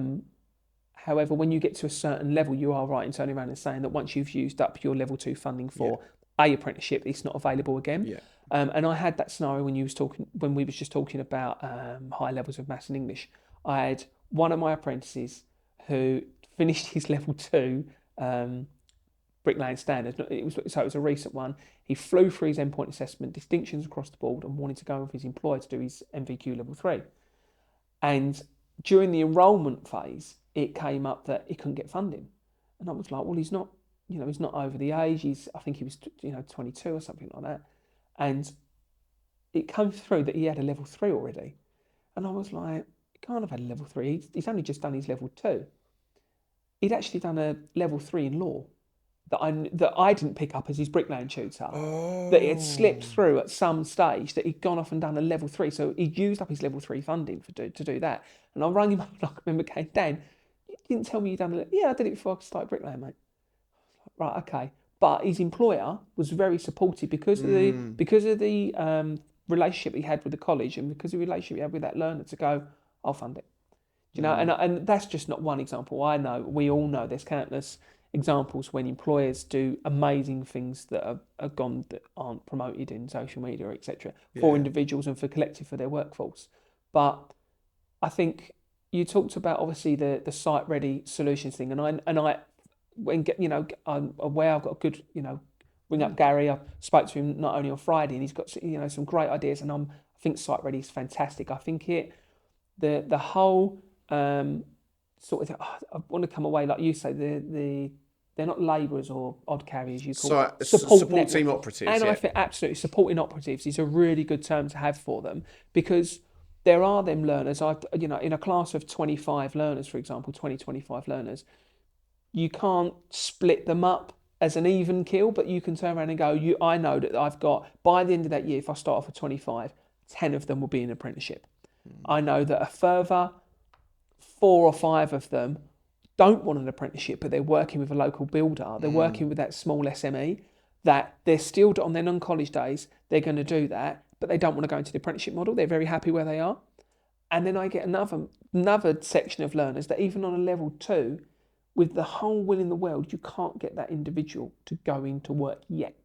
However, when you get to a certain level, you are right in turning around and saying that once you've used up your level 2 funding for a apprenticeship, it's not available again. Yeah. And I had that scenario when we was just talking about high levels of maths and English. I had one of my apprentices who finished his level 2 Bricklaying standard. It was a recent one. He flew through his endpoint assessment, distinctions across the board, and wanted to go with his employer to do his MVQ level 3. And during the enrolment phase, it came up that he couldn't get funding. And I was like, well, he's not over the age. I think he was 22 or something like that. And it came through that he had a level 3 already. And I was like, he can't have had a level 3. He's only just done his level 2. He'd actually done a level 3 in law that I didn't pick up as his bricklaying tutor. That he had slipped through at some stage, that he'd gone off and done a level 3. So he'd used up his level 3 funding to do that. And I rang him up and I remember going, Dan, you didn't tell me you'd done it. Yeah, I did it before I started bricklaying, mate. Right, okay. But his employer was very supportive because of the relationship he had with the college, and because of the relationship he had with that learner, to go, I'll fund it. And that's just not one example. We all know there's countless examples when employers do amazing things that aren't promoted in social media, etc., for individuals and for collective, for their workforce. But I think you talked about obviously the site ready solutions thing, and I'm aware I've got a good ring up Garry. I spoke to him not only on Friday, and he's got some great ideas, and I think site ready is fantastic. I think the whole sort of I want to come away, like you say, they're not labourers or odd carriers, you call it. Support team operatives. And I think absolutely supporting operatives is a really good term to have for them, because there are them learners. In a class of 25 learners, for example, 25 learners, you can't split them up as an even kill, but you can turn around and go, I know that I've got, by the end of that year, if I start off with 25, 10 of them will be in apprenticeship. I know that a further 4 or 5 of them don't want an apprenticeship, but they're working with a local builder. They're working with that small SME, that they're still on their non-college days. They're going to do that, but they don't want to go into the apprenticeship model. They're very happy where they are. And then I get another section of learners that even on a level 2, with the whole will in the world, you can't get that individual to go into work yet.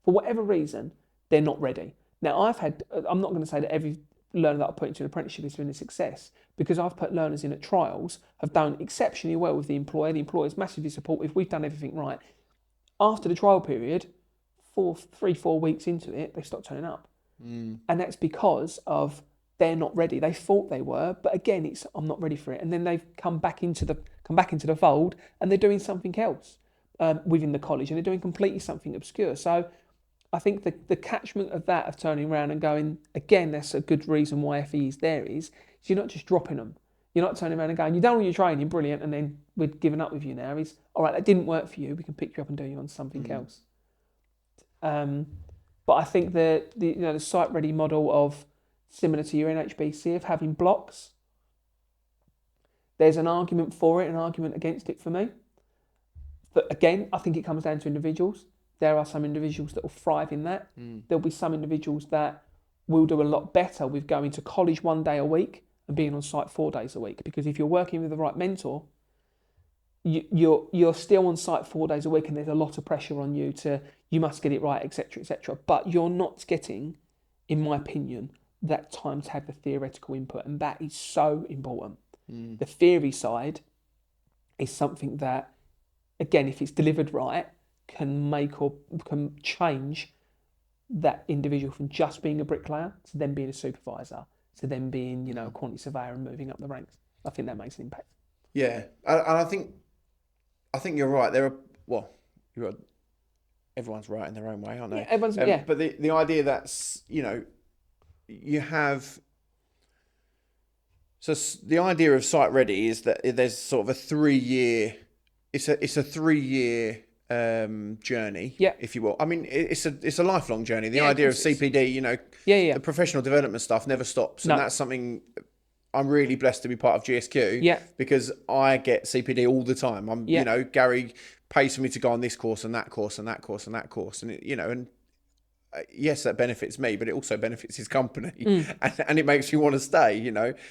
For whatever reason, they're not ready. Now, I'm not going to say that every learner that I put into an apprenticeship has been a success, because I've put learners in at trials, have done exceptionally well with the employer. The employer's massively supportive. We've done everything right. After the trial period, 3-4 weeks into it, they stopped turning up. And that's because of they're not ready. They thought they were, but again, I'm not ready for it. And then they've come back into the fold, and they're doing something else within the college, and they're doing completely something obscure. So I think the catchment of that, of turning around and going, again, that's a good reason why FE is there, is you're not just dropping them. You're not turning around and going, you've done all your training, brilliant, and then we're giving up with you now. Is, all right, that didn't work for you, we can pick you up and do you on something else. But I think the site ready model, of similar to your NHBC, of having blocks, there's an argument for it, an argument against it for me. But again, I think it comes down to individuals. There are some individuals that will thrive in that. There'll be some individuals that will do a lot better with going to college 1 day a week and being on site 4 days a week. Because if you're working with the right mentor, you're still on site 4 days a week, and there's a lot of pressure on you you must get it right, etc., etc. But you're not getting, in my opinion, that time to have the theoretical input, and that is so important. The theory side is something that, again, if it's delivered right, can make or can change that individual from just being a bricklayer to then being a supervisor, to then being, a quantity surveyor and moving up the ranks. I think that makes an impact. Yeah, and I think you're right. Everyone's right in their own way, aren't they? Yeah, everyone's. But the idea that's you have. So the idea of site ready is that there's sort of a 3-year. It's a 3-year journey, if you will. I mean, it's a lifelong journey. The idea of CPD, the professional development stuff never stops, and that's something I'm really blessed to be part of GSQ. Because I get CPD all the time. Garry pays for me to go on this course and that course and that course and that course, and yes, that benefits me, but it also benefits his company, and it makes you want to stay.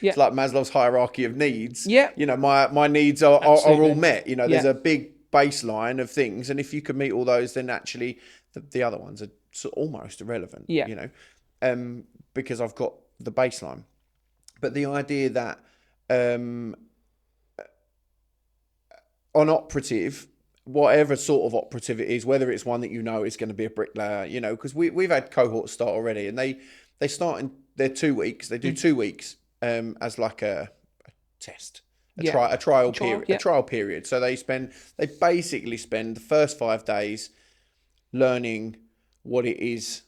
It's like Maslow's hierarchy of needs. My needs are all met. There's a big baseline of things, and if you can meet all those, then actually the other ones are almost irrelevant. Because I've got the baseline. But the idea that on operative, whatever sort of operative it is, whether it's one that is going to be a bricklayer, because we've had cohorts start already, and they start in their 2 weeks. They do 2 weeks as like a test. A trial period. So they basically spend the first 5 days learning what it is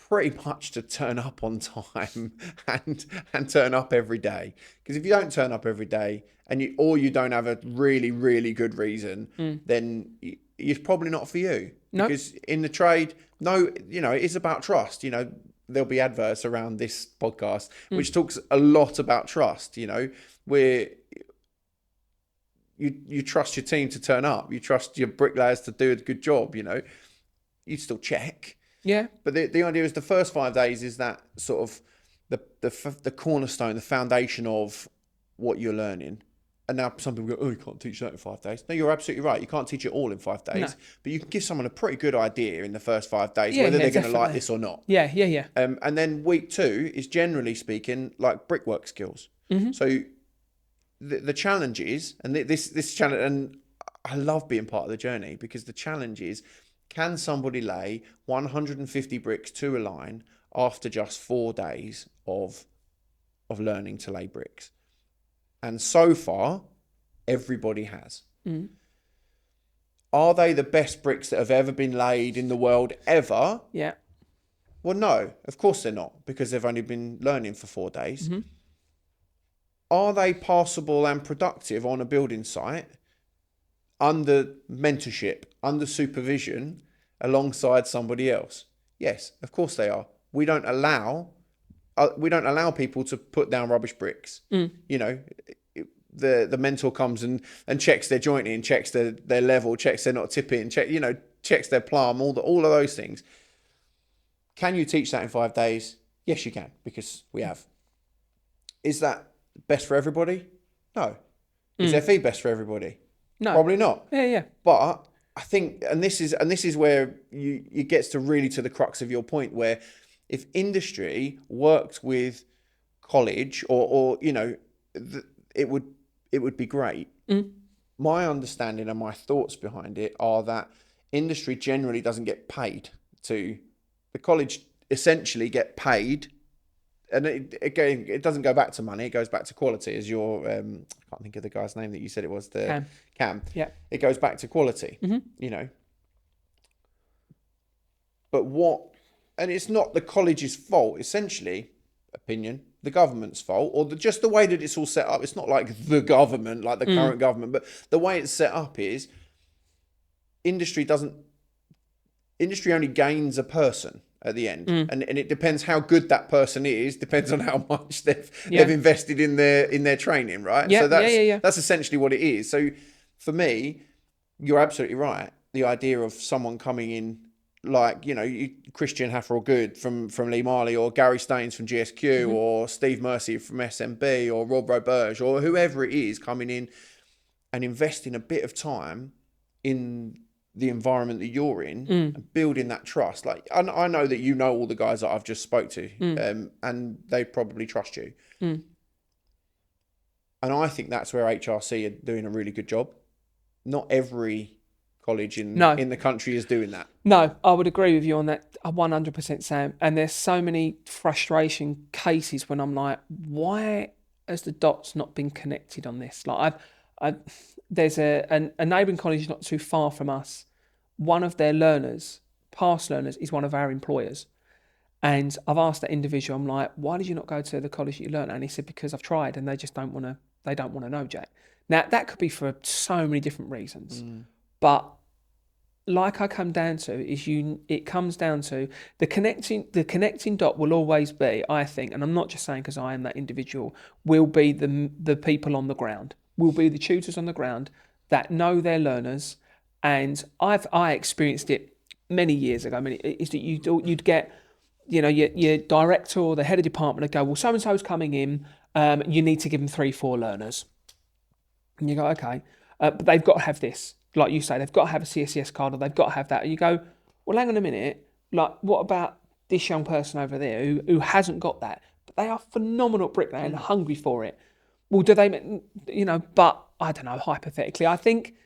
pretty much to turn up on time and turn up every day. Because if you don't turn up every day and you don't have a really, really good reason, then it's probably not for you. No. Because in the trade, it is about trust. There'll be adverts around this podcast which talks a lot about trust. Where you trust your team to turn up, you trust your bricklayers to do a good job. You still check. Yeah. But the idea is the first 5 days is that sort of the cornerstone, the foundation of what you're learning. And now some people go, you can't teach that in 5 days. No, you're absolutely right. You can't teach it all in 5 days. No. But you can give someone a pretty good idea in the first 5 days whether they're going to like this or not. Yeah. And then week 2 is generally speaking like brickwork skills. So the challenge is, and this challenge, and I love being part of the journey because the challenge is, can somebody lay 150 bricks to a line after just 4 days of learning to lay bricks? And so far, everybody has. Are they the best bricks that have ever been laid in the world ever? Yeah. Well, no, of course they're not, because they've only been learning for 4 days. Are they passable and productive on a building site under mentorship, under supervision, alongside somebody else? Yes, of course they are. We don't allow people to put down rubbish bricks. The mentor comes and checks their jointing, checks their level, checks they're not tipping, checks their plumb, all of those things. Can you teach that in 5 days? Yes, you can, because we have. Is that best for everybody? No. Is FE best for everybody? No. Probably not. Yeah. But I think, and this is where it gets to really to the crux of your point, where if industry worked with college or it would be great. My understanding and my thoughts behind it are that industry generally doesn't get paid to the college. Essentially get paid, and it doesn't go back to money. It goes back to quality. As your I can't think of the guy's name that you said it was, the Cam. Yeah. It goes back to quality. But and it's not the college's fault. Essentially, opinion, the government's fault, or just the way that it's all set up. It's not like the government, like the current government, but the way it's set up is industry only gains a person at the end, and it depends how good that person is. Depends on how much they've invested in their training, right? Yeah, so that's essentially what it is. So for me, you're absolutely right. The idea of someone coming in like Christian Haffrell-Good from Lee Marley, or Garry Staines from GSQ, or Steve Mercy from SMB, or Rob Roberge, or whoever it is coming in and investing a bit of time in the environment that you're in and building that trust. Like I know that all the guys that I've just spoke to, and they probably trust you. And I think that's where HRC are doing a really good job. Not every college in the country is doing that. No, I would agree with you on that 100%, Sam. And there's so many frustration cases when I'm like, why has the dots not been connected on this? Like, there's a neighbouring college not too far from us. One of their learners, past learners, is one of our employers. And I've asked that individual, I'm like, why did you not go to the college that you learned at? And he said, because I've tried and they just don't want to know, Jack. Now, that could be for so many different reasons. But like I come down to is it comes down to the connecting dot will always be, I think, and I'm not just saying because I am that individual, will be the people on the ground, will be the tutors on the ground that know their learners. And I experienced it many years ago. I mean, is that you'd get, your director or the head of department would go, well, so-and-so's coming in, you need to give them 3-4 learners. And you go, okay, but they've got to have this. Like you say, they've got to have a CSCS card or they've got to have that. And you go, well, hang on a minute. Like, what about this young person over there who hasn't got that? But they are phenomenal at bricklaying and hungry for it. Well, do they, but I don't know, hypothetically, I think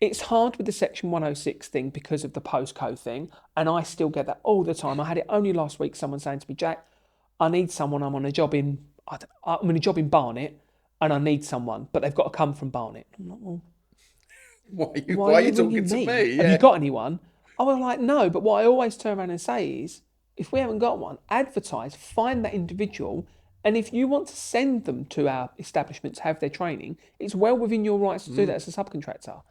it's hard with the Section 106 thing because of the postcode thing. And I still get that all the time. I had it only last week, someone saying to me, Jack, I need someone. I'm on a job in Barnet and I need someone, but they've got to come from Barnet. I'm like, well, why are you talking to me? Yeah. Have you got anyone? I was like, no, but what I always turn around and say is, if we haven't got one, advertise, find that individual, and if you want to send them to our establishment to have their training, it's well within your rights to do that as a subcontractor.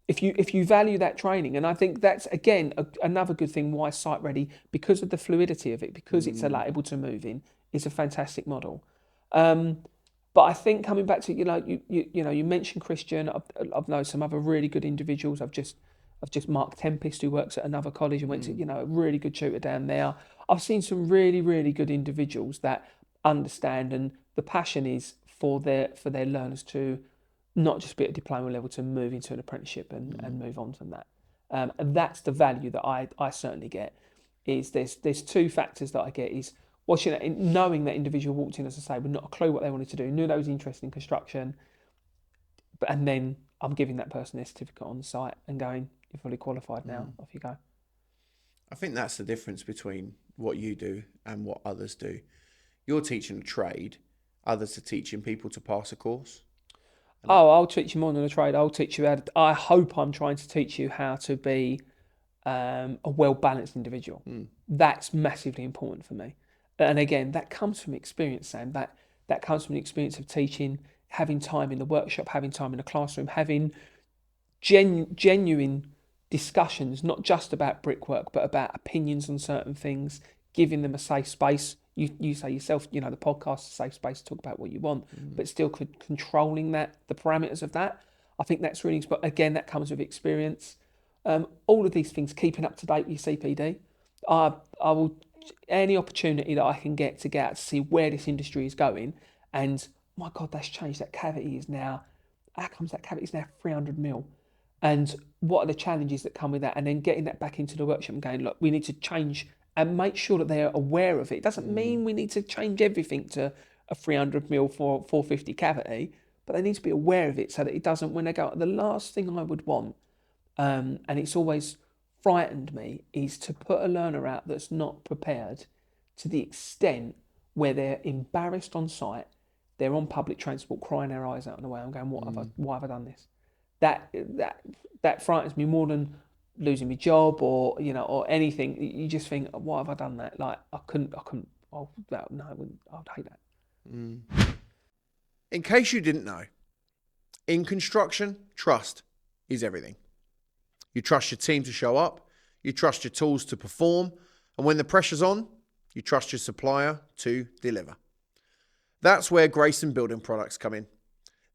If you value that training, and I think that's, again, another good thing why Site Ready, because of the fluidity of it, because it's able to move in, is a fantastic model. But I think coming back to you mentioned Christian. I've known some other really good individuals. I've just Mark Tempest, who works at another college and went to a really good tutor down there. I've seen some really, really good individuals that understand, and the passion is for their learners to not just be at a diploma level, to move into an apprenticeship and move on from that. And that's the value that I certainly get. Is there's two factors that I get is watching it, knowing that individual walked in, as I say, with not a clue what they wanted to do, knew they was interested in construction, and then I'm giving that person their certificate on site and going, you're fully qualified now, off you go. I think that's the difference between what you do and what others do. You're teaching a trade, others are teaching people to pass a course. I'll teach you more than a trade. I'll teach you I hope I'm trying to teach you how to be a well-balanced individual. That's massively important for me. And again, that comes from experience, Sam. That comes from the experience of teaching, having time in the workshop, having time in the classroom, having genuine discussions, not just about brickwork, but about opinions on certain things, giving them a safe space. You say yourself, the podcast is a safe space to talk about what you want, but still controlling the parameters of that. I think that's really, again, that comes with experience. All of these things, keeping up to date with your CPD. I will, any opportunity that I can get out to see where this industry is going, and my God, that's changed. That cavity is now, how comes that cavity is now 300 mil? And what are the challenges that come with that? And then getting that back into the workshop and going, look, we need to change and make sure that they're aware of it. It doesn't mean we need to change everything to a 300 mil for 450 cavity, but they need to be aware of it so that it doesn't, when they go, the last thing I would want, and it's always frightened me, is to put a learner out that's not prepared to the extent where they're embarrassed on site, they're on public transport crying their eyes out on the way. I'm going, why have I done this? That frightens me more than losing my job or anything. You just think, why have I done that? Like I couldn't. Oh no, I wouldn't. I'd hate that. In case you didn't know, in construction, trust is everything. You trust your team to show up, you trust your tools to perform, and when the pressure's on, you trust your supplier to deliver. That's where Grayson Building Products come in.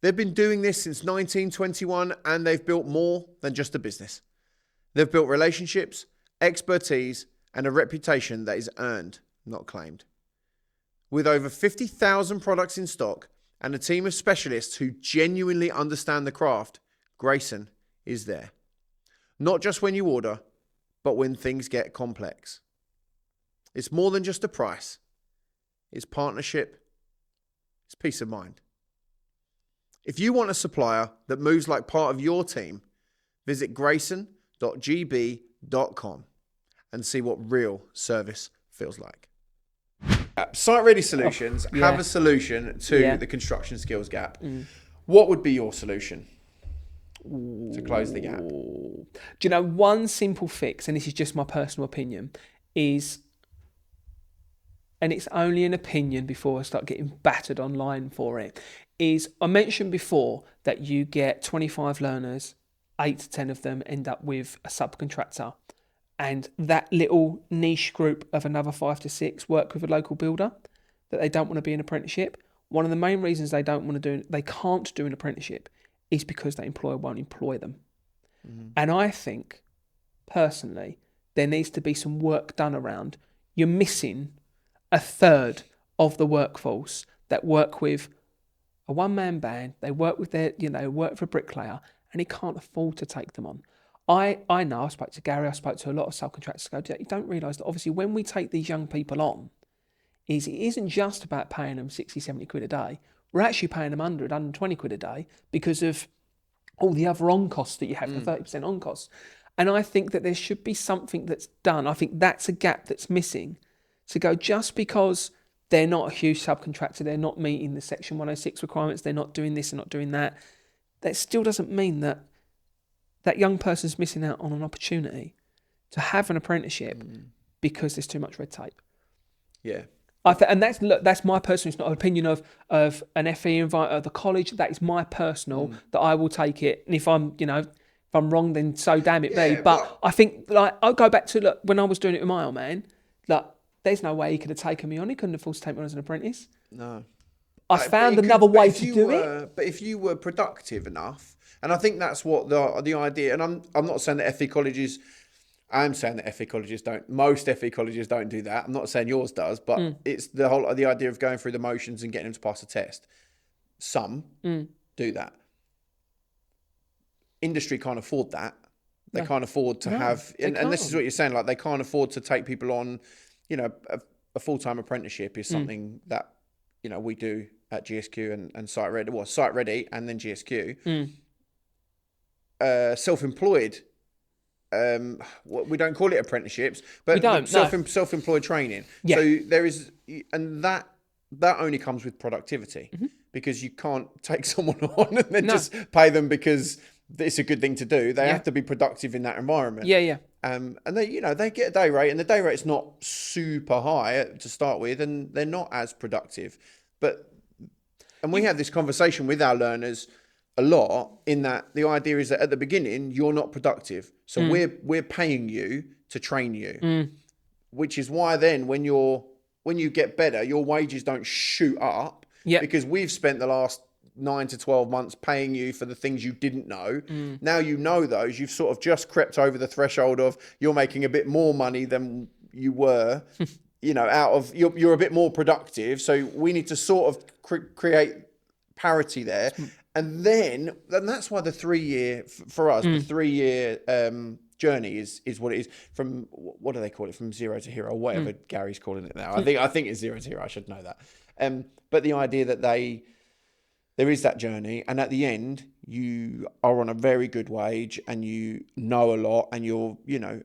They've been doing this since 1921, and they've built more than just a business. They've built relationships, expertise, and a reputation that is earned, not claimed. With over 50,000 products in stock and a team of specialists who genuinely understand the craft, Grayson is there. Not just when you order, but when things get complex. It's more than just a price. It's partnership. It's peace of mind. If you want a supplier that moves like part of your team, visit grayson.gb.com and see what real service feels like. Site Ready Solutions have a solution to the construction skills gap. What would be your solution to close the gap? Do you know, one simple fix, and this is just my personal opinion, is, and it's only an opinion before I start getting battered online for it, is I mentioned before that you get 25 learners, 8 to 10 of them end up with a subcontractor, and that little niche group of another 5 to 6 work with a local builder that they don't want to be an apprenticeship. One of the main reasons they can't do an apprenticeship is because the employer won't employ them. And I think, personally, there needs to be some work done around, you're missing a third of the workforce that work with a one-man band, they work with work for a bricklayer, and he can't afford to take them on. I know, I spoke to Garry, I spoke to a lot of subcontractors, you don't realise that obviously when we take these young people on, it isn't just about paying them 60, 70 quid a day. We're actually paying them 100, 120 quid a day because of all the other on costs that you have, the 30% on costs. And I think that there should be something that's done. I think that's a gap that's missing. To go, just because they're not a huge subcontractor, they're not meeting the Section 106 requirements, they're not doing this and not doing that, that still doesn't mean that that young person's missing out on an opportunity to have an apprenticeship because there's too much red tape. Yeah. And that's my personal, it's not an opinion of an FE invite of the college. That is my personal, that I will take it. And if I'm wrong, then so damn it be. But I think, I'll go back to, when I was doing it with my old man, there's no way he could have taken me on. He couldn't afford to take me on as an apprentice. No. I found another way to do it. But if you were productive enough, and I think that's what the idea, and I'm not saying that FE colleges, I'm saying that FE colleges don't, most FE colleges don't do that. I'm not saying yours does, but it's the idea of going through the motions and getting them to pass a test. Some do that. Industry can't afford that. They can't afford to have, and this is what you're saying, they can't afford to take people on, a full-time apprenticeship is something that, we do at GSQ and Site Ready, Site Ready and then GSQ. Self-employed, we don't call it apprenticeships, but self-employed training. Yeah. So there is, and that only comes with productivity, because you can't take someone on and then just pay them because it's a good thing to do. They have to be productive in that environment. Yeah. And they get a day rate, and the day rate's not super high to start with, and they're not as productive. And we have this conversation with our learners a lot, in that the idea is that at the beginning you're not productive, so we're paying you to train you, which is why then when you get better, your wages don't shoot up, because we've spent the last 9 to 12 months paying you for the things you didn't know. Now you know those, you've sort of just crept over the threshold of you're making a bit more money than you were, you're a bit more productive, so we need to sort of create parity there. And that's why the 3-year, for us, the 3-year journey is what it is. From, what do they call it? From zero to hero, whatever Gary's calling it now. I think it's 0 to hero. I should know that. But the idea that there is that journey, and at the end you are on a very good wage, and you know a lot, and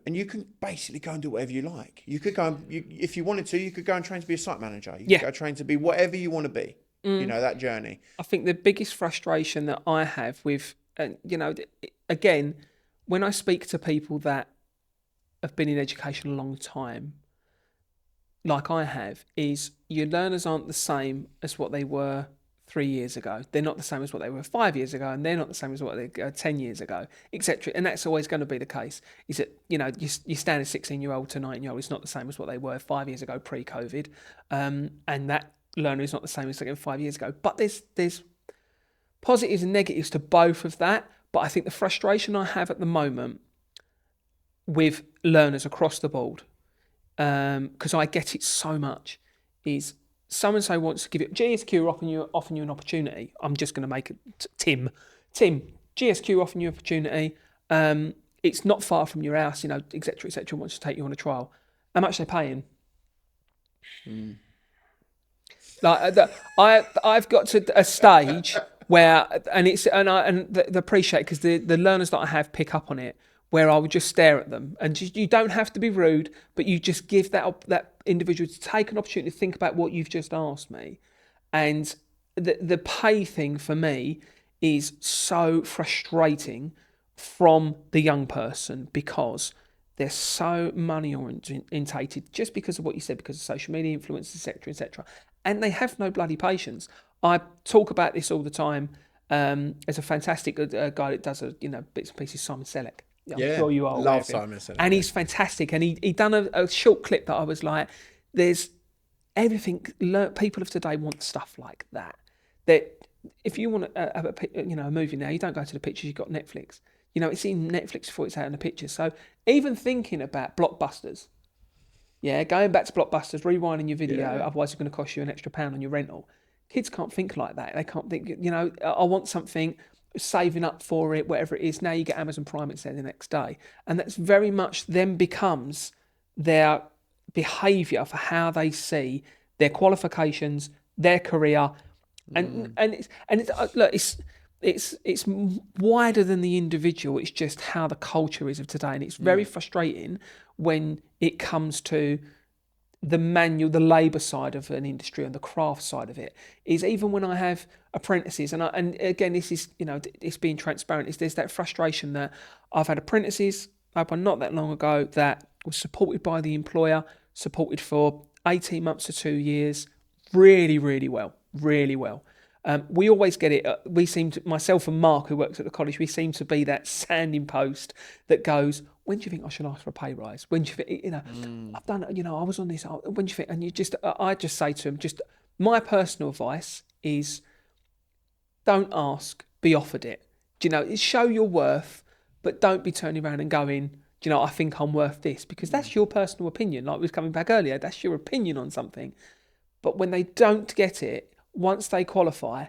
and you can basically go and do whatever you like. You could go, if you wanted to, you could go and train to be a site manager. You could go train to be whatever you want to be. That journey. I think the biggest frustration that I have with, again, when I speak to people that have been in education a long time, like I have, is your learners aren't the same as what they were 3 years ago. They're not the same as what they were 5 years ago, and they're not the same as what they were 10 years ago, etc. And that's always going to be the case. Is that, your standard 16-year-old to 19-year-old is not the same as what they were 5 years ago pre-COVID, and that learner is not the same as again 5 years ago. But there's positives and negatives to both of that. But I think the frustration I have at the moment with learners across the board, because I get it so much, is so-and-so wants to give it, GSQ offering you an opportunity. I'm just going to make it Tim, GSQ offering you an opportunity. It's not far from your house, etc., wants to take you on a trial. How much are they paying? I've got to a stage The appreciate, because the learners that I have pick up on it, where I would just stare at them, and you don't have to be rude, but you just give that individual to take an opportunity to think about what you've just asked me. And the pay thing for me is so frustrating from the young person, because they're so money orientated, just because of what you said, because of social media influence, etc., and they have no bloody patience. I talk about this all the time. There's a fantastic guy that does bits and pieces, Simon Selleck. I'm sure you are. Love Simon Selleck. And he's fantastic. And he done a short clip that I was like, there's everything. People of today want stuff like that. That if you want a movie now, you don't go to the pictures. You've got Netflix. It's in Netflix before it's out in the pictures. So even thinking about blockbusters, going back to blockbusters, rewinding your video, otherwise it's going to cost you an extra £1 on your rental. Kids can't think like that. They can't think, I want something, saving up for it, whatever it is. Now you get Amazon Prime, it's there the next day. And that's very much then becomes their behaviour for how they see their qualifications, their career. It's wider than the individual. It's just how the culture is of today. And it's very frustrating when it comes to the labour side of an industry and the craft side of it. Is even when I have apprentices, and again, this is, it's being transparent, there's that frustration that I've had apprentices, I had one not that long ago that was supported by the employer, supported for 18 months to 2 years, really, really well. We always get it. We seem to, myself and Mark, who works at the college, we seem to be that sanding post that goes, when do you think I should ask for a pay rise? When do you think, I've done, I was on this, when do you think? And I just say to him, my personal advice is don't ask, be offered it. Show your worth, but don't be turning around and going, I think I'm worth this, because that's your personal opinion. Like we was coming back earlier, that's your opinion on something. But when they don't get it, once they qualify,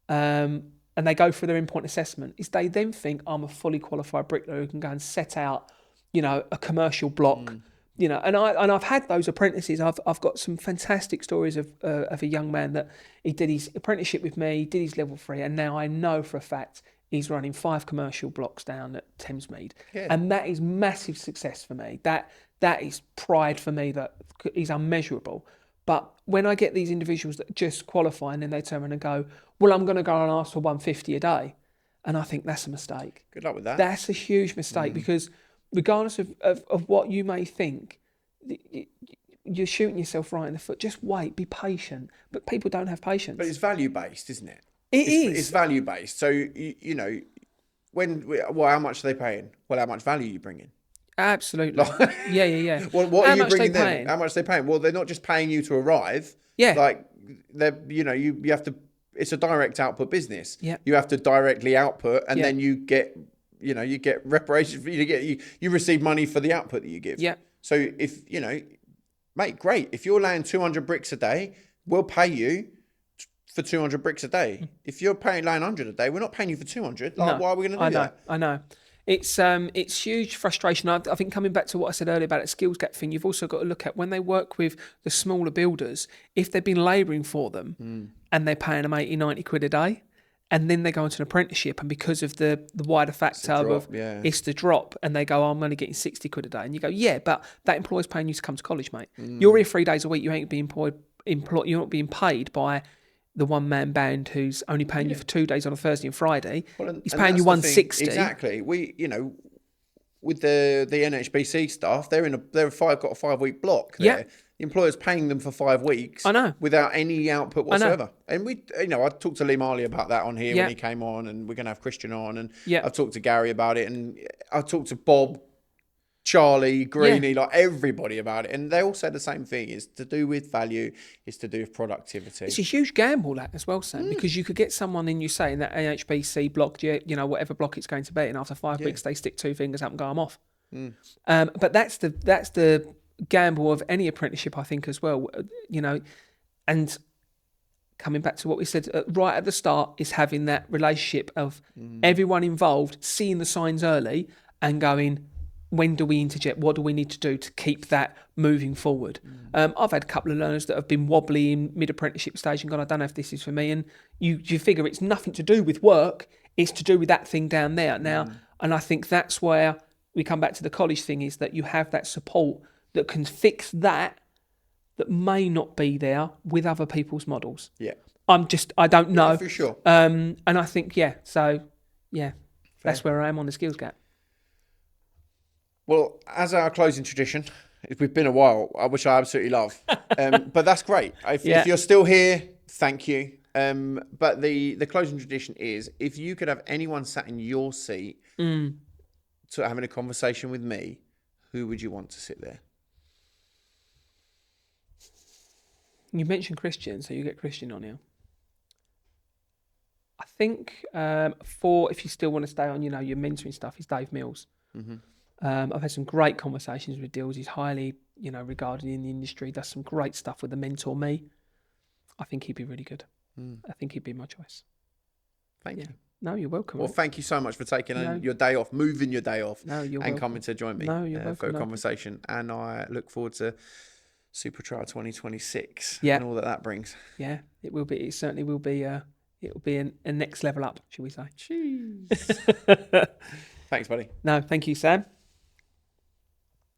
and they go through their endpoint assessment, is they then think I'm a fully qualified bricklayer who can go and set out, a commercial block, and I've had those apprentices. I've got some fantastic stories of a young man that he did his apprenticeship with me, did his level 3, and now I know for a fact he's running 5 commercial blocks down at Thamesmead, and that is massive success for me. That is pride for me that is unmeasurable. But when I get these individuals that just qualify and then they turn around and go, well, I'm going to go and ask for £150 a day. And I think that's a mistake. Good luck with that. That's a huge mistake, because regardless of what you may think, you're shooting yourself right in the foot. Just wait, be patient. But people don't have patience. But it's value-based, isn't it? It's value-based. So, how much are they paying? Well, how much value are you bringing? Absolutely. Yeah. What are you bringing them? How much are they paying? Well, they're not just paying you to arrive. Yeah. Like, you have to, it's a direct output business. Yeah. You have to directly output, and then you get, you get reparations. You receive money for the output that you give. Yeah. So if, mate, great. If you're laying 200 bricks a day, we'll pay you for 200 bricks a day. If you're laying 100 a day, we're not paying you for 200. Why are we going to do that? I know. It's huge frustration. I think coming back to what I said earlier about that skills gap thing, you've also got to look at when they work with the smaller builders, if they've been labouring for them and they're paying them 80, 90 quid a day, and then they go into an apprenticeship, and because of the wider factor it's the drop, and they go, I'm only getting 60 quid a day. And you go, yeah, but that employer's paying you to come to college, mate. You're here 3 days a week, you ain't being you're not being paid by the one-man band who's only paying you for 2 days on a Thursday and Friday. He's paying you 160. Exactly. We, with the NHBC staff, got a 5-week block there. Yeah. The employer's paying them for 5 weeks. I know. Without any output whatsoever. And we, I talked to Lee Marley about that on here when he came on, and we're going to have Christian on, and I've talked to Garry about it, and I've talked to Bob, Charlie, Greenie, like everybody about it. And they all said the same thing. It's to do with value. It's to do with productivity. It's a huge gamble, that, as well, Sam, because you could get someone in, you say, in that AHBC block, whatever block it's going to be, and after 5 weeks, they stick 2 fingers up and go, I'm off. But that's the gamble of any apprenticeship, I think, as well, and coming back to what we said right at the start, is having that relationship of everyone involved, seeing the signs early and going, when do we interject? What do we need to do to keep that moving forward? I've had a couple of learners that have been wobbly in mid-apprenticeship stage and gone, I don't know if this is for me. And you figure it's nothing to do with work, it's to do with that thing down there. Now, and I think that's where we come back to the college thing, is that you have that support that can fix that may not be there with other people's models. Yeah. I don't know. Yeah, for sure. And I think, that's where I am on the skills gap. Well, as our closing tradition, we've been a while, which I absolutely love. But that's great. If you're still here, thank you. But the closing tradition is, if you could have anyone sat in your seat to having a conversation with me, who would you want to sit there? You mentioned Christian, so you get Christian on here. I think if you still want to stay on, your mentoring stuff, is Dave Mills. Mm-hmm. I've had some great conversations with Dills. He's highly, regarded in the industry. Does some great stuff with the Mentor Me. I think he'd be really good. I think he'd be my choice. Thank you. No, you're welcome. Well, thank you so much for taking your day off, moving your day off, and coming to join me for a conversation. And I look forward to SuperTrowel 2026 and all that brings. Yeah, it will be. It certainly will be. It will be a next level up, shall we say? Cheers. Thanks, buddy. No, thank you, Sam.